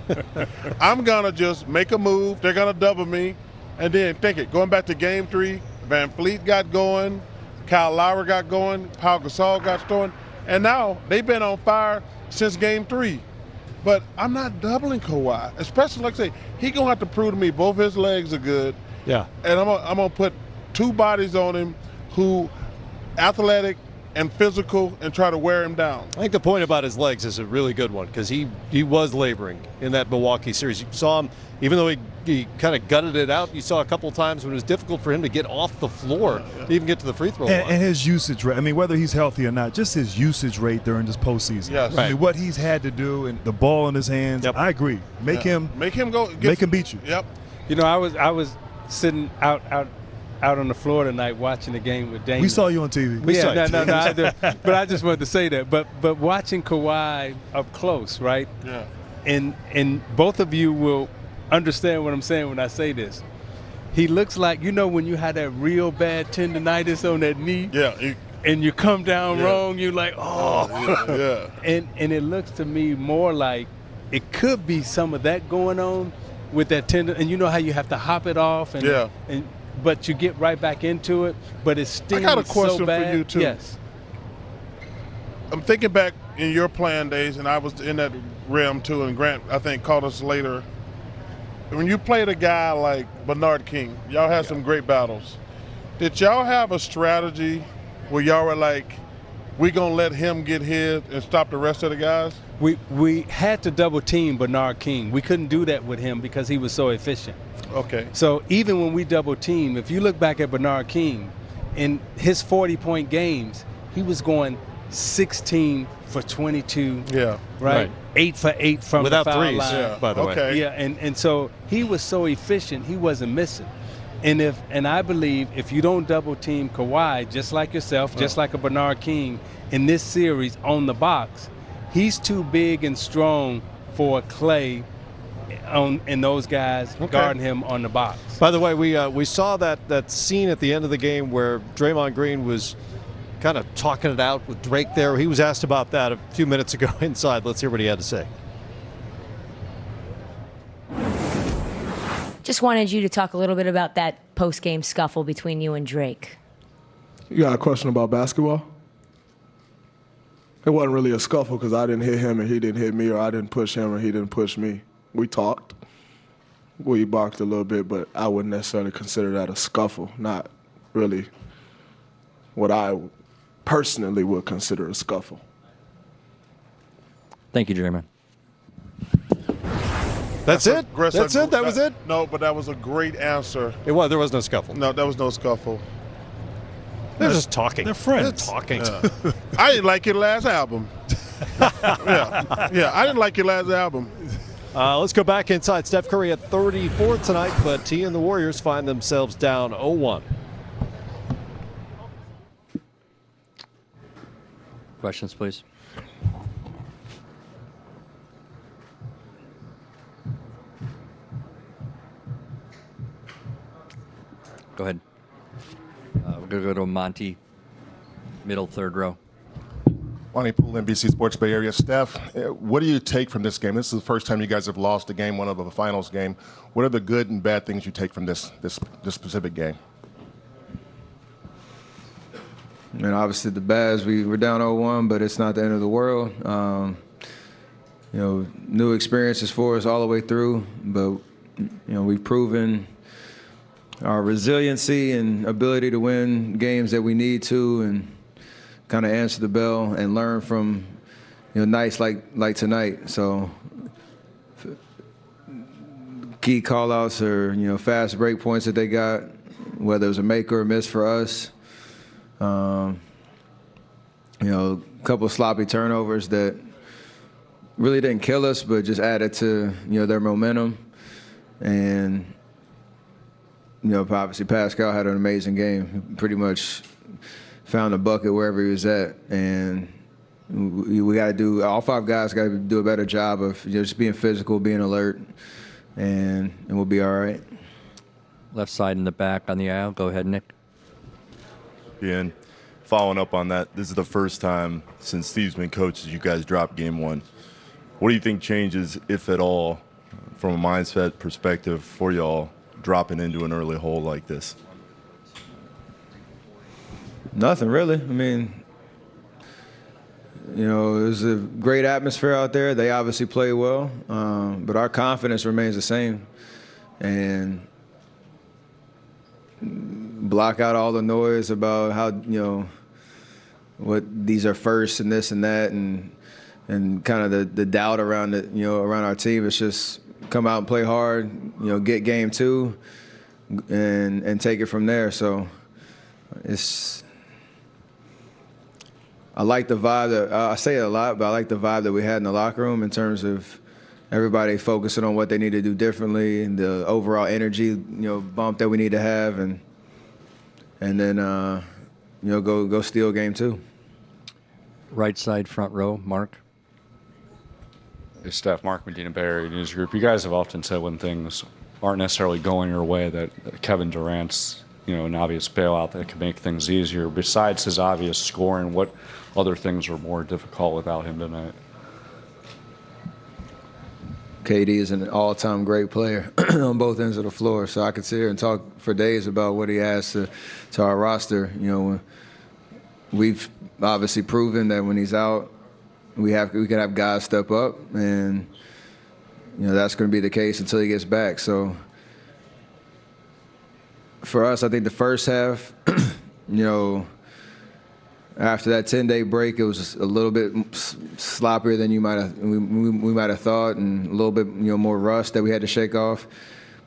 I'm going to just make a move. They're going to double me. And then going back to game 3, Van Fleet got going, Kyle Lowry got going, Pau Gasol got going, and now they've been on fire since game 3. But I'm not doubling Kawhi, especially like I say, he's going to have to prove to me both his legs are good. Yeah. And I'm going to put 2 bodies on him who athletic, and physical and try to wear him down. I think the point about his legs is a really good one because he was laboring in that Milwaukee series. You saw him, even though he kind of gutted it out, you saw a couple of times when it was difficult for him to get off the floor to even get to the free throw line. And his usage rate, I mean, whether he's healthy or not, just his usage rate during this postseason. Yes. I mean, what he's had to do and the ball in his hands, I agree. Make him go. Make him beat you. Yep. You know, I was sitting out on the floor tonight watching the game with Dame. We saw you on TV. But I just wanted to say that. But watching Kawhi up close, right? Yeah. And both of you will understand what I'm saying when I say this. He looks like, you know, when you had that real bad tendonitis on that knee. Yeah. And you come down wrong, you're like, oh. Yeah. And it looks to me more like it could be some of that going on with that tendon. And you know how you have to hop it off. But you get right back into it. But it stings so bad. I got a question for you, too. Yes. I'm thinking back in your playing days, and I was in that realm, too, and Grant, I think, called us later. When you played a guy like Bernard King, y'all had some great battles. Did y'all have a strategy where y'all were like, we going to let him get his and stop the rest of the guys? We had to double team Bernard King. We couldn't do that with him because he was so efficient. Okay. So even when we double team, if you look back at Bernard King, in his 40-point games, he was going 16 for 22. Yeah. Right? 8 for 8 from without the foul threes, line. by the way. Yeah, and so he was so efficient, he wasn't missing. And I believe if you don't double team Kawhi, just like yourself, just like a Bernard King, in this series on the box, he's too big and strong for Clay and those guys guarding him on the box. By the way, we saw that scene at the end of the game where Draymond Green was kind of talking it out with Drake there. He was asked about that a few minutes ago inside. Let's hear what he had to say. Just wanted you to talk a little bit about that post-game scuffle between you and Drake. You got a question about basketball? It wasn't really a scuffle because I didn't hit him and he didn't hit me, or I didn't push him and he didn't push me. We talked. We barked a little bit, but I wouldn't necessarily consider that a scuffle. Not really what I personally would consider a scuffle. Thank you, Draymond. That's it? That's it? That was it? No, but that was a great answer. There was no scuffle. No, there was no scuffle. They're just talking. They're friends. They're talking. Yeah. I didn't like your last album. I didn't like your last album. Let's go back inside. Steph Curry at 34 tonight, but he and the Warriors find themselves down 0-1. Questions, please. Go ahead. We're going to go to Monty, middle third row. Monty Poole, NBC Sports Bay Area. Steph, what do you take from this game? This is the first time you guys have lost a game, one of the finals game. What are the good and bad things you take from this specific game? And obviously the bads, we're down 0-1, but it's not the end of the world. New experiences for us all the way through, but we've proven our resiliency and ability to win games that we need to, and kind of answer the bell and learn from nights like tonight. So key call-outs or fast break points that they got, whether it was a make or a miss for us. A couple of sloppy turnovers that really didn't kill us, but just added to their momentum. And obviously Pascal had an amazing game. He pretty much found a bucket wherever he was at, and we got to do. All five guys got to do a better job of just being physical, being alert, and we'll be all right. Left side in the back on the aisle. Go ahead, Nick. And following up on that, this is the first time since Steve's been coach that you guys dropped game one. What do you think changes, if at all, from a mindset perspective for y'all dropping into an early hole like this? Nothing really. I mean, it was a great atmosphere out there. They obviously play well, but our confidence remains the same. And block out all the noise about how, what these are first and this and that, and kind of the doubt around it, around our team. It's just come out and play hard, get game 2, and take it from there. So I like the vibe I say it a lot, but I like the vibe that we had in the locker room in terms of everybody focusing on what they need to do differently and the overall energy, bump that we need to have, and then go steal game 2. Right side, front row, Mark. Hey, Steph, Mark Medina, Bay Area News Group. You guys have often said when things aren't necessarily going your way that Kevin Durant's, an obvious bailout that can make things easier. Besides his obvious scoring, what other things were more difficult without him tonight? KD is an all-time great player on both ends of the floor, so I could sit here and talk for days about what he adds to our roster. We've obviously proven that when he's out, we can have guys step up, and that's going to be the case until he gets back. So for us, I think the first half, after that 10-day break, it was just a little bit sloppier than we might have thought, and a little bit more rust that we had to shake off.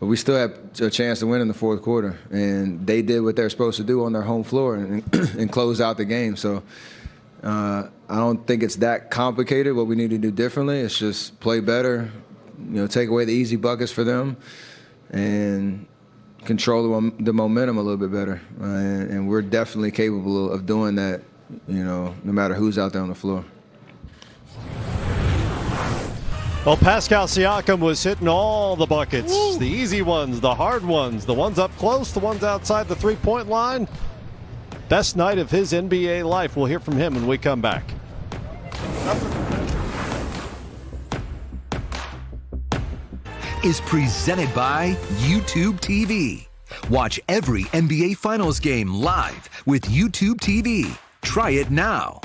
But we still had a chance to win in the fourth quarter, and they did what they're supposed to do on their home floor and close out the game. So I don't think it's that complicated. What we need to do differently is just play better, take away the easy buckets for them, and control the momentum a little bit better. And we're definitely capable of doing that, no matter who's out there on the floor. Well, Pascal Siakam was hitting all the buckets. Woo. The easy ones, the hard ones, the ones up close, the ones outside the three-point line. Best night of his NBA life. We'll hear from him when we come back. Is presented by YouTube TV. Watch every NBA Finals game live with YouTube TV. Try it now.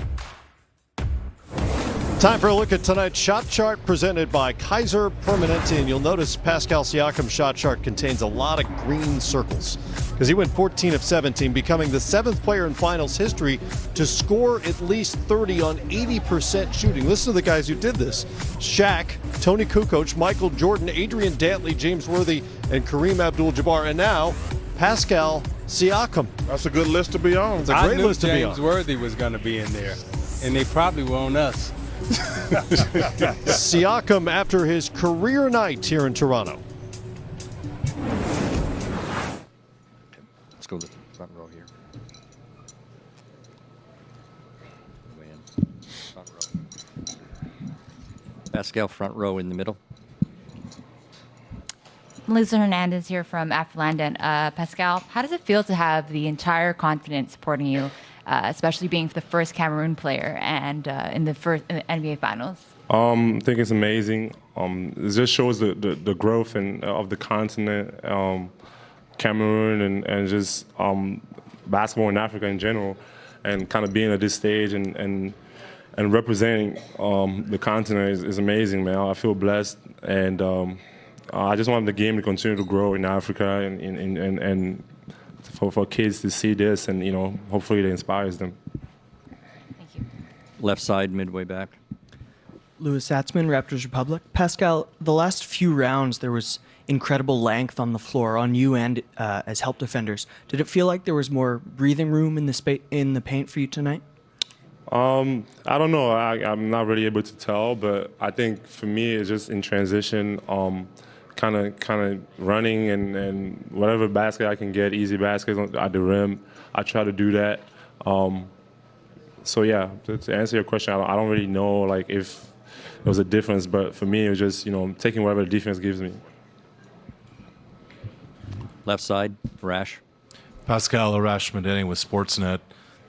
Time for a look at tonight's shot chart presented by Kaiser Permanente. And you'll notice Pascal Siakam's shot chart contains a lot of green circles because he went 14 of 17, becoming the 7th player in finals history to score at least 30 on 80% shooting. Listen to the guys who did this. Shaq, Tony Kukoc, Michael Jordan, Adrian Dantley, James Worthy, and Kareem Abdul-Jabbar. And now, Pascal Siakam. That's a good list to be on. It's a great list to be on. James Worthy was going to be in there, and they probably were on us. Siakam after his career night here in Toronto. Let's go to the front row here. Front row. Pascal, front row in the middle. Melissa Hernandez here from After London. Pascal, how does it feel to have the entire continent supporting you, especially being the first Cameroon player and in the NBA Finals? I think it's amazing. It just shows the growth of the continent, Cameroon, and just basketball in Africa in general, and kind of being at this stage and representing the continent is amazing, man. I feel blessed, and I just want the game to continue to grow in Africa and for kids to see this, and hopefully it inspires them. Thank you. Left side, midway back. Louis Satzman, Raptors Republic. Pascal, the last few rounds there was incredible length on the floor on you and as help defenders. Did it feel like there was more breathing room in the paint for you tonight? I don't know. I'm not really able to tell, but I think for me it's just in transition. Kind of running and whatever basket I can get, easy baskets at the rim, I try to do that. So yeah, to answer your question, I don't really know if there was a difference, but for me it was just taking whatever the defense gives me. Left side, Rash. Pascal Arash Medeni with Sportsnet.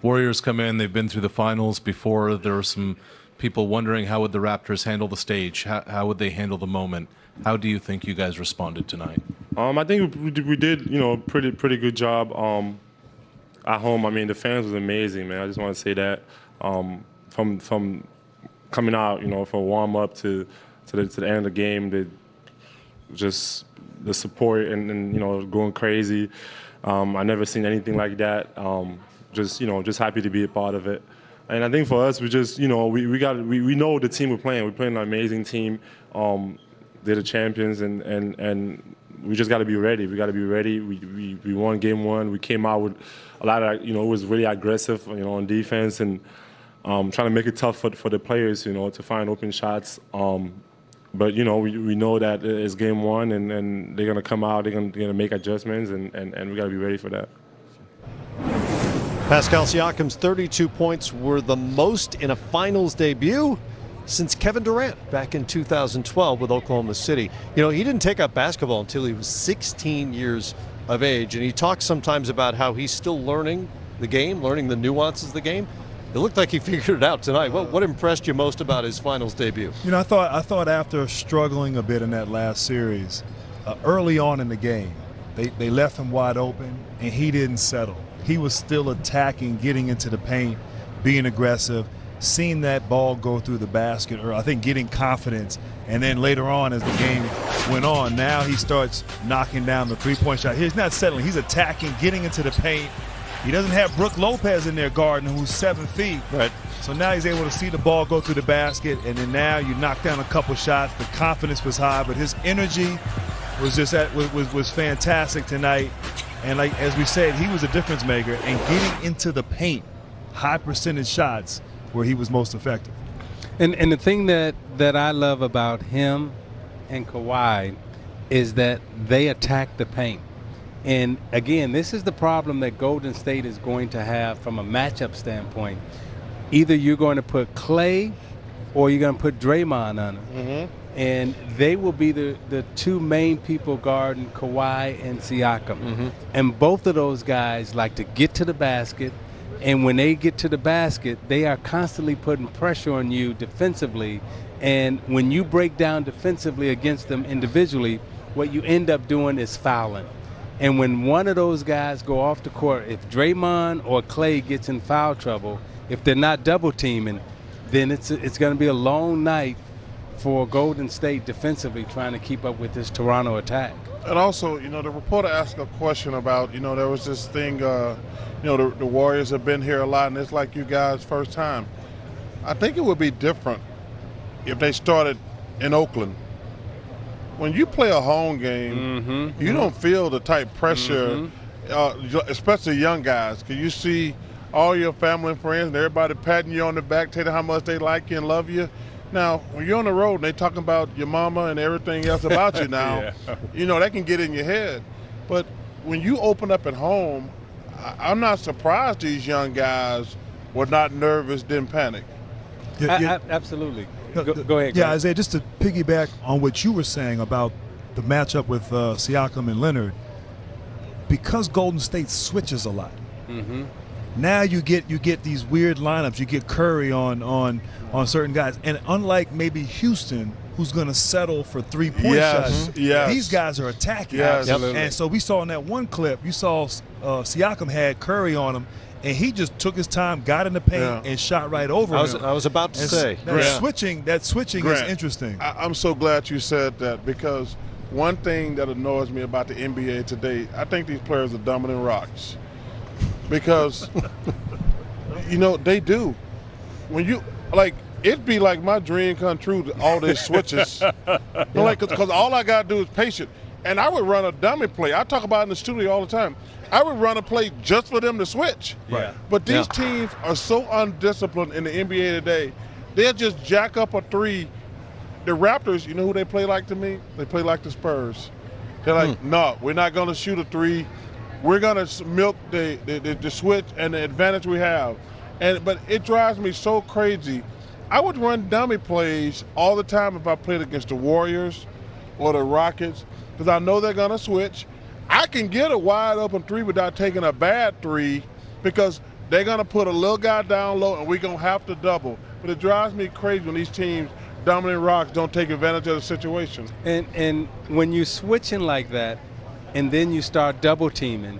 Warriors come in, they've been through the finals before. There were some people wondering how would the Raptors handle the stage, how would they handle the moment. How do you think you guys responded tonight? I think we did, pretty good job at home. I mean, the fans was amazing, man. I just want to say that from coming out, from warm up to the end of the game, just the support and going crazy. I never seen anything like that. Just happy to be a part of it. And I think for us, we just, we know the team we're playing. We're playing an amazing team. They're the champions, and we just got to be ready. We got to be ready. We won game one. We came out with a lot of, it was really aggressive, on defense and trying to make it tough for the players, to find open shots. But, we know that it's game one, and they're going to come out, they're going to make adjustments, and we got to be ready for that. Pascal Siakam's 32 points were the most in a finals debut since Kevin Durant back in 2012 with Oklahoma City. He didn't take up basketball until he was 16 years of age, and he talks sometimes about how he's still learning the game, learning the nuances of the game. It looked like he figured it out tonight. What impressed you most about his finals debut? I thought after struggling a bit in that last series, early on in the game, they left him wide open, and he didn't settle. He was still attacking, getting into the paint, being aggressive, seeing that ball go through the basket, or I think getting confidence. And then later on as the game went on, now he starts knocking down the three-point shot. He's not settling. He's attacking, getting into the paint. He doesn't have Brook Lopez in there guarding, who's 7 feet. Right. So now he's able to see the ball go through the basket, and then now you knock down a couple shots. The confidence was high, but his energy was just was fantastic tonight. And like as we said, he was a difference maker, and getting into the paint, high percentage shots where he was most effective. And the thing that I love about him and Kawhi is that they attack the paint. And again, this is the problem that Golden State is going to have from a matchup standpoint. Either you're going to put Clay or you're going to put Draymond on him. Mm-hmm. And they will be the two main people guarding Kawhi and Siakam. Mm-hmm. And both of those guys like to get to the basket. And when they get to the basket, they are constantly putting pressure on you defensively. And when you break down defensively against them individually, what you end up doing is fouling. And when one of those guys go off the court, if Draymond or Clay gets in foul trouble, if they're not double teaming, then it's going to be a long night for Golden State defensively trying to keep up with this Toronto attack. And also, the reporter asked a question about, there was this thing, the Warriors have been here a lot, and it's like you guys' first time. I think it would be different if they started in Oakland. When you play a home game, you don't feel the type pressure, especially young guys, because you see all your family and friends and everybody patting you on the back, telling you how much they like you and love you. Now, when you're on the road and they talking about your mama and everything else about you now, that can get in your head. But when you open up at home, I'm not surprised these young guys were not nervous, didn't panic. Absolutely. Go ahead. Yeah, Isiah, just to piggyback on what you were saying about the matchup with Siakam and Leonard, because Golden State switches a lot. Mm-hmm. Now you get these weird lineups. You get Curry on certain guys, and unlike maybe Houston, who's going to settle for three-point shots, these guys are attacking. Yes. And so we saw in that one clip, you saw Siakam had Curry on him, and he just took his time, got in the paint, and shot right over him. I was about to say. That switching is interesting. I'm so glad you said that, because one thing that annoys me about the NBA today, I think these players are dumber than rocks. Because, they do. When you, it'd be like my dream come true, all these switches. Because all I got to do is patient. And I would run a dummy play. I talk about it in the studio all the time. I would run a play just for them to switch. Right. But these teams are so undisciplined in the NBA today. They'll just jack up a three. The Raptors, you know who they play like to me? They play like the Spurs. They're like, no, we're not going to shoot a three. We're going to milk the switch and the advantage we have. But it drives me so crazy. I would run dummy plays all the time if I played against the Warriors or the Rockets, because I know they're going to switch. I can get a wide open three without taking a bad three, because they're going to put a little guy down low and we're going to have to double. But it drives me crazy when these teams, dominant rocks, don't take advantage of the situation. And when you're switching like that, and then you start double teaming,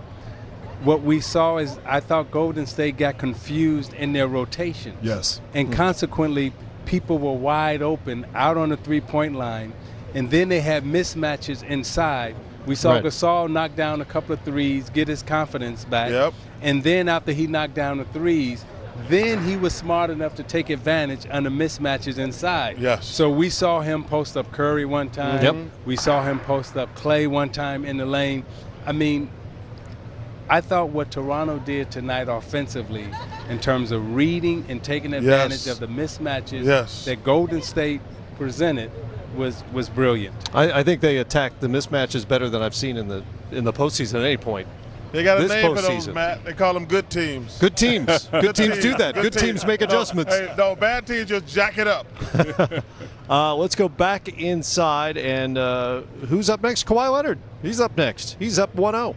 what we saw is I thought Golden State got confused in their rotation. Yes. And consequently, people were wide open out on the three-point line, and then they had mismatches inside. We saw Gasol knock down a couple of threes, get his confidence back. Yep. And then after he knocked down the threes, Then he was smart enough to take advantage on the mismatches inside. Yes. So we saw him post up Curry one time. Yep. We saw him post up Clay one time in the lane. I mean, I thought what Toronto did tonight offensively in terms of reading and taking advantage of the mismatches that Golden State presented was brilliant. I think they attacked the mismatches better than I've seen in the postseason at any point. They got a This name for those, postseason. Matt. They call them good teams. Good teams. Good teams do that. Good teams make adjustments. No, bad teams just jack it up. Let's go back inside, and who's up next? Kawhi Leonard. He's up next. He's up 1-0.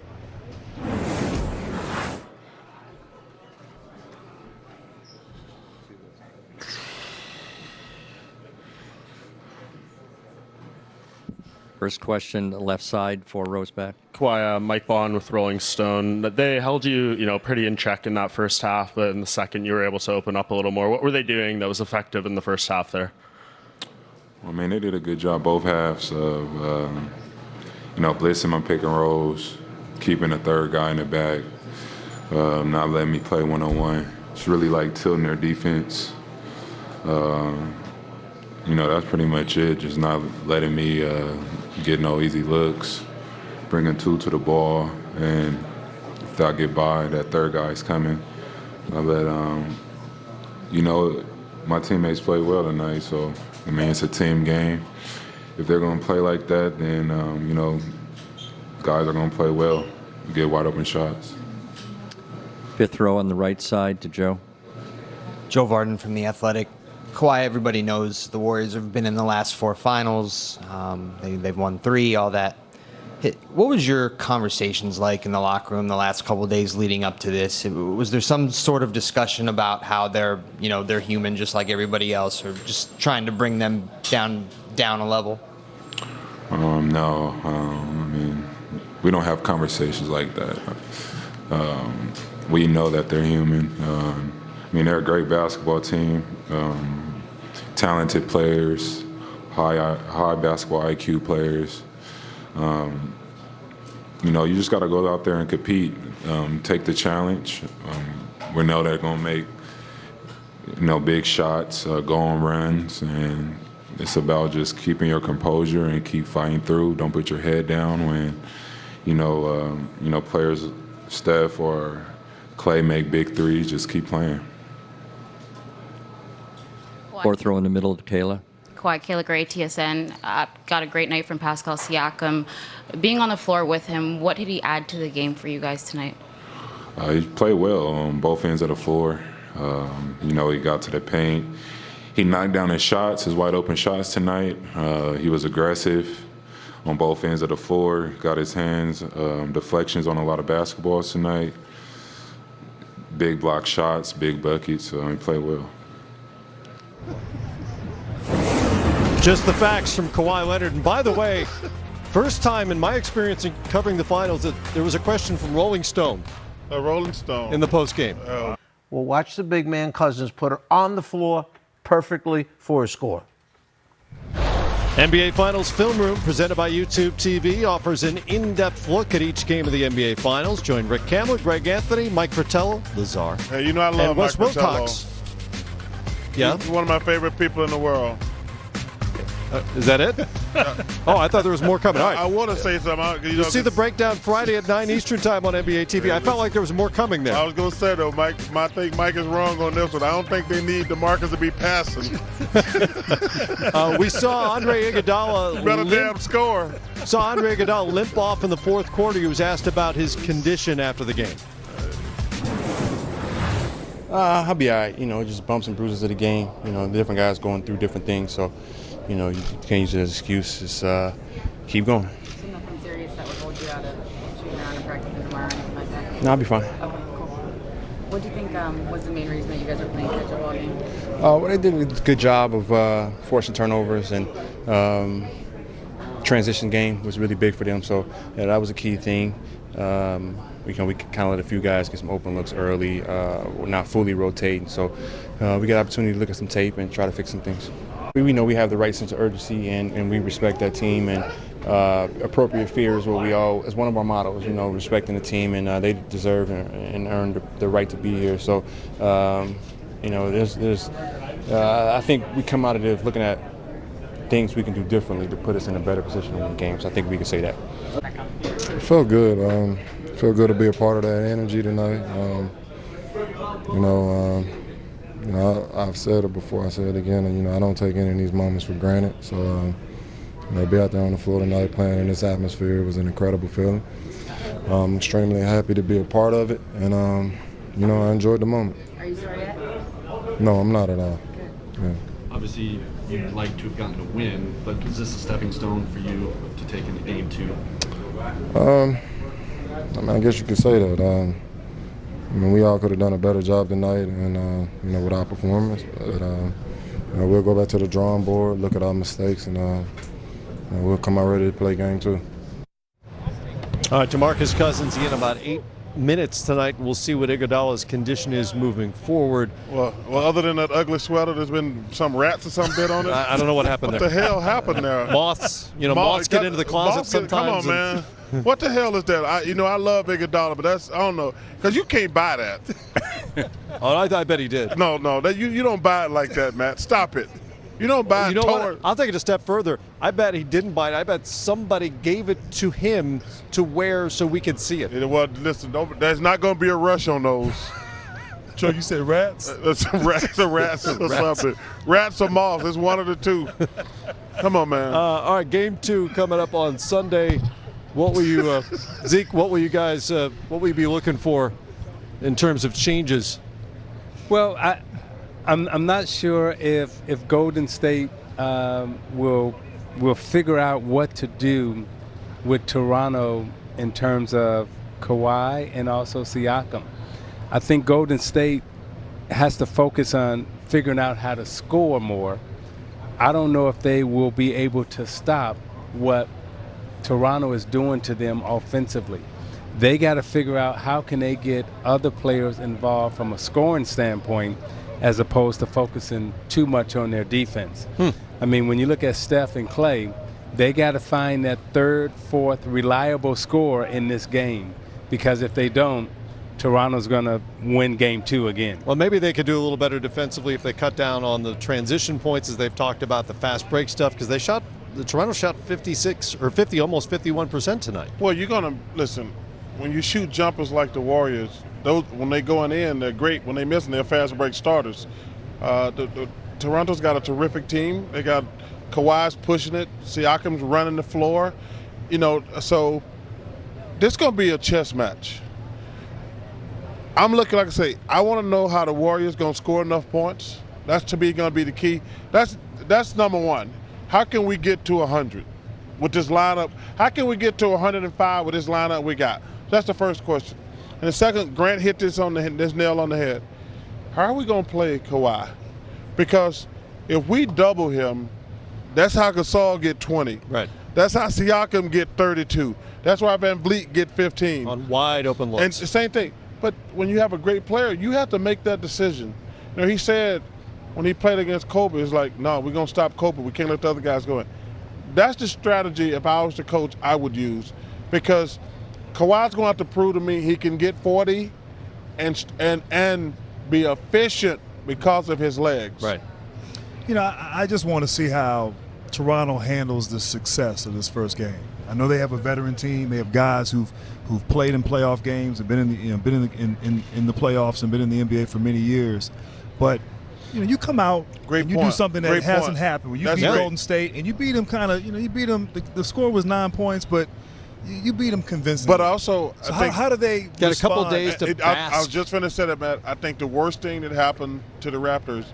First question, left side for Roseback. Kawhi, Mike Bond with Rolling Stone. They held you, pretty in check in that first half, but in the second you were able to open up a little more. What were they doing that was effective in the first half there? Well, man, they did a good job both halves of, blitzing my pick and rolls, keeping the third guy in the back, not letting me play one-on-one. It's really like tilting their defense. That's pretty much it. Just not letting me get no easy looks, bringing two to the ball, and if I get by, that third guy's coming. My teammates played well tonight, so, it's a team game. If they're going to play like that, then, guys are going to play well, get wide open shots. Fifth row on the right side to Joe. Joe Varden from The Athletic. Kawhi, everybody knows the Warriors have been in the last 4 finals. They've won 3, all that. What was your conversations like in the locker room the last couple of days leading up to this? Was there some sort of discussion about how they're human just like everybody else, or just trying to bring them down a level? No. We don't have conversations like that. We know that they're human. They're a great basketball team, talented players, high basketball IQ players. You just got to go out there and compete, take the challenge. We know they're going to make, big shots, go on runs, and it's about just keeping your composure and keep fighting through. Don't put your head down when, players, Steph or Clay make big threes. Just keep playing. Fourth row in the middle to Kayla. Kayla Gray, TSN. Got a great night from Pascal Siakam. Being on the floor with him, what did he add to the game for you guys tonight? He played well on both ends of the floor. He got to the paint. He knocked down his shots, his wide open shots tonight. He was aggressive on both ends of the floor. Got his hands, deflections on a lot of basketballs tonight. Big block shots, big buckets. He played well. Just the facts from Kawhi Leonard. And by the way, first time in my experience in covering the finals that there was a question from Rolling Stone. A Rolling Stone. In the postgame. Well, watch the big man Cousins put her on the floor perfectly for a score. NBA Finals Film Room, presented by YouTube TV, offers an in-depth look at each game of the NBA Finals. Join Rick Campbell, Greg Anthony, Mike Fratello, Lazar, Hey, I love and Wes Mike Fratello. Wilcox. Yeah? He's one of my favorite people in the world. Is that it? Oh, I thought there was more coming. All right. I want to say something. You'll see the breakdown Friday at 9 Eastern Time on NBA TV. I felt like there was more coming there. I was going to say, though, Mike, I think Mike is wrong on this one. I don't think they need DeMarcus to be passing. We saw Andre Iguodala. You better damn score. Saw Andre Iguodala limp off in the fourth quarter. He was asked about his condition after the game. I'll be all right. Just bumps and bruises of the game. Different guys going through different things. So, you can't use it as an excuse. Just keep going. So nothing serious that would hold you out of shooting around and practicing tomorrow or anything like that? No, I'll be fine. Okay, cool. What do you think was the main reason that you guys are playing such a ball game? Well, they did a good job of forcing turnovers, and transition game was really big for them. So, yeah, that was a key thing. We kind of let a few guys get some open looks early. We're not fully rotating, so we got an opportunity to look at some tape and try to fix some things. We know we have the right sense of urgency, and we respect that team. And appropriate fear is what we all, as one of our mottos, respecting the team, and they deserve and earn the right to be here. So, I think we come out of this looking at things we can do differently to put us in a better position to win games. I think we can say that. It felt good. Felt good to be a part of that energy tonight. I've said it before, I say it again, and I don't take any of these moments for granted. So, be out there on the floor tonight playing in this atmosphere was an incredible feeling. I'm extremely happy to be a part of it, and I enjoyed the moment. Are you sore yet? No, I'm not at all. Yeah. Obviously, you'd like to have gotten a win, but is this a stepping stone for you to take into game 2? I guess you could say that. We all could have done a better job tonight, and with our performance. But we'll go back to the drawing board, look at our mistakes, and we'll come out ready to play game 2. All right, DeMarcus Cousins in about 8 minutes tonight. We'll see what Iguodala's condition is moving forward. Well, other than that ugly sweater, there's been some rats or some bit on it. I don't know what happened there. What the hell happened there? Moths. Moths get into the closet sometimes. Come on, man. What the hell is that? I love Iguodala, but I don't know, because you can't buy that. I bet he did. No, you don't buy it like that, Matt. Stop it. You don't buy it. What? I'll take it a step further. I bet he didn't buy it. I bet somebody gave it to him to wear so we could see it. Well, listen, there's not going to be a rush on those. Joe, you said rats? Rats or something. Rats or moths. It's one of the two. Come on, man. All right, game 2 coming up on Sunday. What will you, Zeke? What will you guys? What will you be looking for in terms of changes? Well, I'm not sure if Golden State will figure out what to do with Toronto in terms of Kawhi and also Siakam. I think Golden State has to focus on figuring out how to score more. I don't know if they will be able to stop what Toronto is doing to them offensively. They got to figure out how can they get other players involved from a scoring standpoint as opposed to focusing too much on their defense. I mean, when you look at Steph and Clay, they got to find that third, fourth reliable scorer in this game, because if they don't, Toronto's going to win game 2 again. Well, maybe they could do a little better defensively if they cut down on the transition points, as they've talked about, the fast break stuff, because Toronto shot 56 or 50, almost 51% tonight. Well, you're going to listen. When you shoot jumpers like the Warriors, those when they going in, they're great. When they miss, they're fast break starters. Toronto's got a terrific team. They got Kawhi's pushing it. Siakam's running the floor. So this is going to be a chess match. I'm looking, like I say, I want to know how the Warriors going to score enough points. That's to me going to be the key. That's number one. How can we get to 100 with this lineup? How can we get to 105 with this lineup we got? That's the first question. And the second, Grant hit this nail on the head. How are we going to play Kawhi? Because if we double him, that's how Gasol get 20. Right. That's how Siakam get 32. That's why Van Vliet get 15. On wide open looks. And it's the same thing. But when you have a great player, you have to make that decision. He said when he played against Kobe, it's like, no, we're going to stop Kobe. We can't let the other guys go in. That's the strategy, if I was the coach, I would use, because Kawhi's going to have to prove to me he can get 40 and be efficient because of his legs. Right. I just want to see how Toronto handles the success of this first game. I know they have a veteran team. They have guys who've played in playoff games and been in the playoffs and been in the NBA for many years. But you come out and you do something that hasn't happened. When you beat Golden State and you beat them you beat them. The score was 9 points, but you beat them convincingly. But also, so how do they get a couple days to I was just going to say that, Matt. I think the worst thing that happened to the Raptors,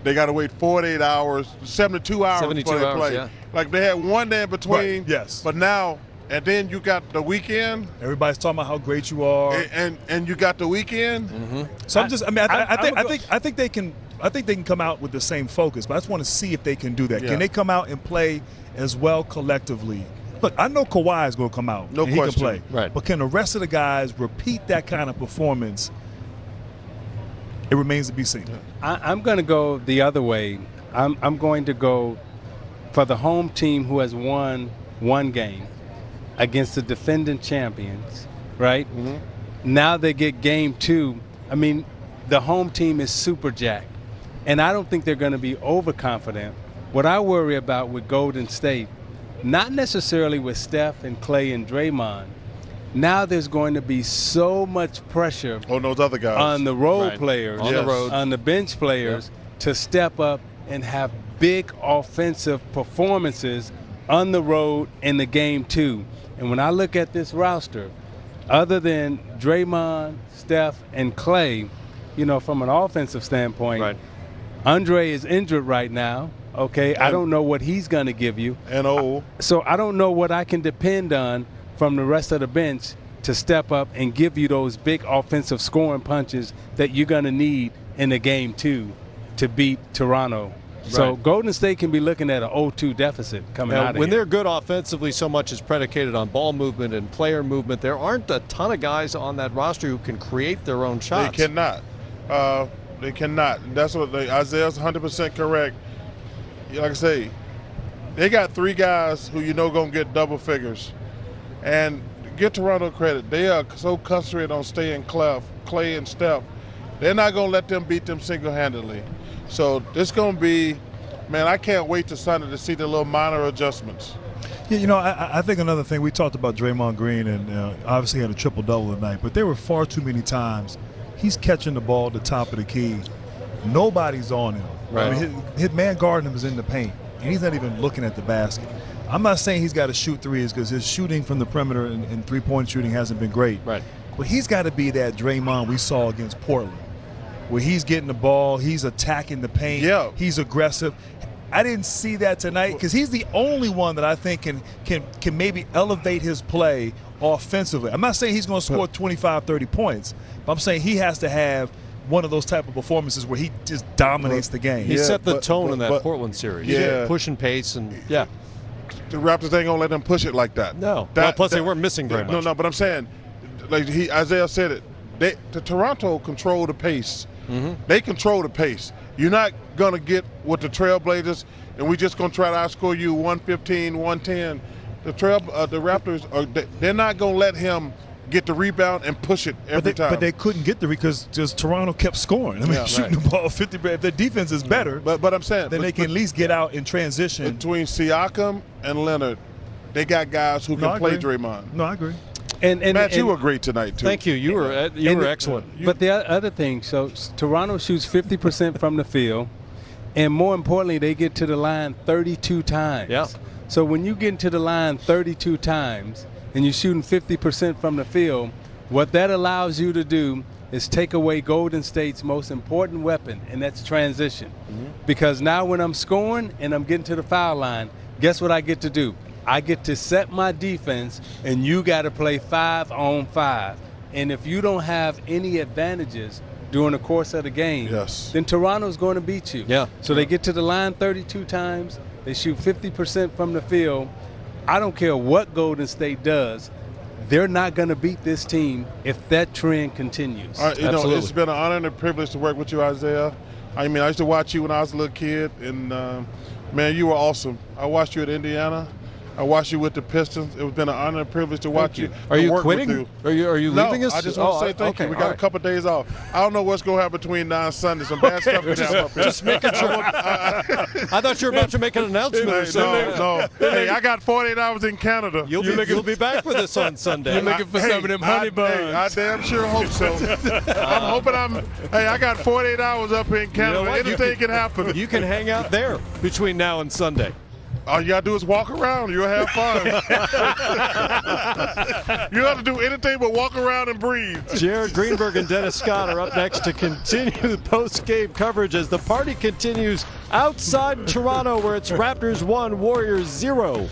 they got to wait 48 hours, 72 hours before they play. Yeah. Like they had one day in between. Right. Yes. But now, and then you got the weekend. Everybody's talking about how great you are. And you got the weekend. Mm-hmm. So I think they can. I think they can come out with the same focus, but I just want to see if they can do that. Yeah. Can they come out and play as well collectively? Look, I know Kawhi is going to come out. No and question. He can play. Right. But can the rest of the guys repeat that kind of performance? It remains to be seen. I'm going to go the other way. I'm going to go for the home team who has won one game against the defending champions, right? Mm-hmm. Now they get game 2. I mean, the home team is super jacked, and I don't think they're going to be overconfident. What I worry about with Golden State, not necessarily with Steph and Clay and Draymond, now there's going to be so much pressure on those other guys, on the role players, on the road, on the bench players, to step up and have big offensive performances on the road in the game 2. And when I look at this roster, other than Draymond, Steph, and Clay, you know, from an offensive standpoint, Andre is injured right now. Okay, I don't know what he's going to give you. So I don't know what I can depend on from the rest of the bench to step up and give you those big offensive scoring punches that you're going to need in the game 2 to beat Toronto. So Golden State can be looking at an 0-2 deficit coming out of when here. they're good offensively, so much is predicated on ball movement and player movement. There aren't a ton of guys on that roster who can create their own shots. They cannot. They cannot. That's what Isaiah's 100% correct. Like I say, they got 3 guys who you know going to get double figures. And give Toronto credit. They are so concentrated on staying Clay and Steph. They're not going to let them beat them single-handedly. So this going to be, man, I can't wait to Sunday to see the little minor adjustments. Yeah, you know, I think another thing, we talked about Draymond Green, and obviously he had a triple-double tonight, but there were far too many times he's catching the ball at the top of the key. Nobody's on him. Right. I mean, his man guarding him is in the paint, and he's not even looking at the basket. I'm not saying he's got to shoot threes because his shooting from the perimeter and three-point shooting hasn't been great. Right. But he's got to be that Draymond we saw against Portland, where he's getting the ball, he's attacking the paint, he's aggressive. I didn't see that tonight because he's the only one that I think can maybe elevate his play offensively. I'm not saying he's going to score 25, 30 points, but I'm saying he has to have one of those type of performances where he just dominates the game. He set the tone in that Portland series. Yeah. Pushing pace and, The Raptors ain't going to let them push it like that. No. Plus they weren't missing very much. No, but I'm saying, like Isaiah said it, the Toronto control the pace. Mm-hmm. They control the pace. You're not going to get with the Trailblazers, and we just going to try to outscore you 115, 110. The Raptors, they're not going to let him get the rebound and push it every time. But they couldn't get the because just Toronto kept scoring. I mean, shooting the ball 50. If their defense is better, but I'm saying, then they can at least get out in transition. Between Siakam and Leonard, they got guys who can play Draymond. No, I agree. And Matt, you were great tonight too. Thank you. You were excellent. But the other thing, so Toronto shoots 50% from the field, and more importantly, they get to the line 32 times. Yeah. So when you get into the line 32 times and you're shooting 50% from the field, what that allows you to do is take away Golden State's most important weapon, and that's transition. Mm-hmm. Because now when I'm scoring and I'm getting to the foul line, guess what I get to do? I get to set my defense, and you got to play 5-on-5. And if you don't have any advantages during the course of the game, then Toronto's going to beat you. Yeah. So they get to the line 32 times. They shoot 50% from the field. I don't care what Golden State does. They're not going to beat this team if that trend continues. You know, it's been an honor and a privilege to work with you, Isaiah. I mean, I used to watch you when I was a little kid, and, man, you were awesome. I watched you at Indiana. I watched you with the Pistons. It's been an honor and privilege to watch you. Are you work quitting? With you. Are you leaving us? I just want to say thank you. We got a couple of days off. I don't know what's going to happen between now and Sunday. Some bad stuff can happen up here. Just making sure. I thought you were about to make an announcement or something. No. Hey, I got 48 hours in Canada. You'll be back with us on Sunday. You're looking for some of them honey buns. Hey, I damn sure hope so. I'm hoping Hey, I got 48 hours up here in Canada. You know what? Anything can happen. You can hang out there between now and Sunday. All you gotta do is walk around. You'll have fun. You don't have to do anything but walk around and breathe. Jared Greenberg and Dennis Scott are up next to continue post-game coverage as the party continues outside Toronto, where it's Raptors 1, Warriors 0.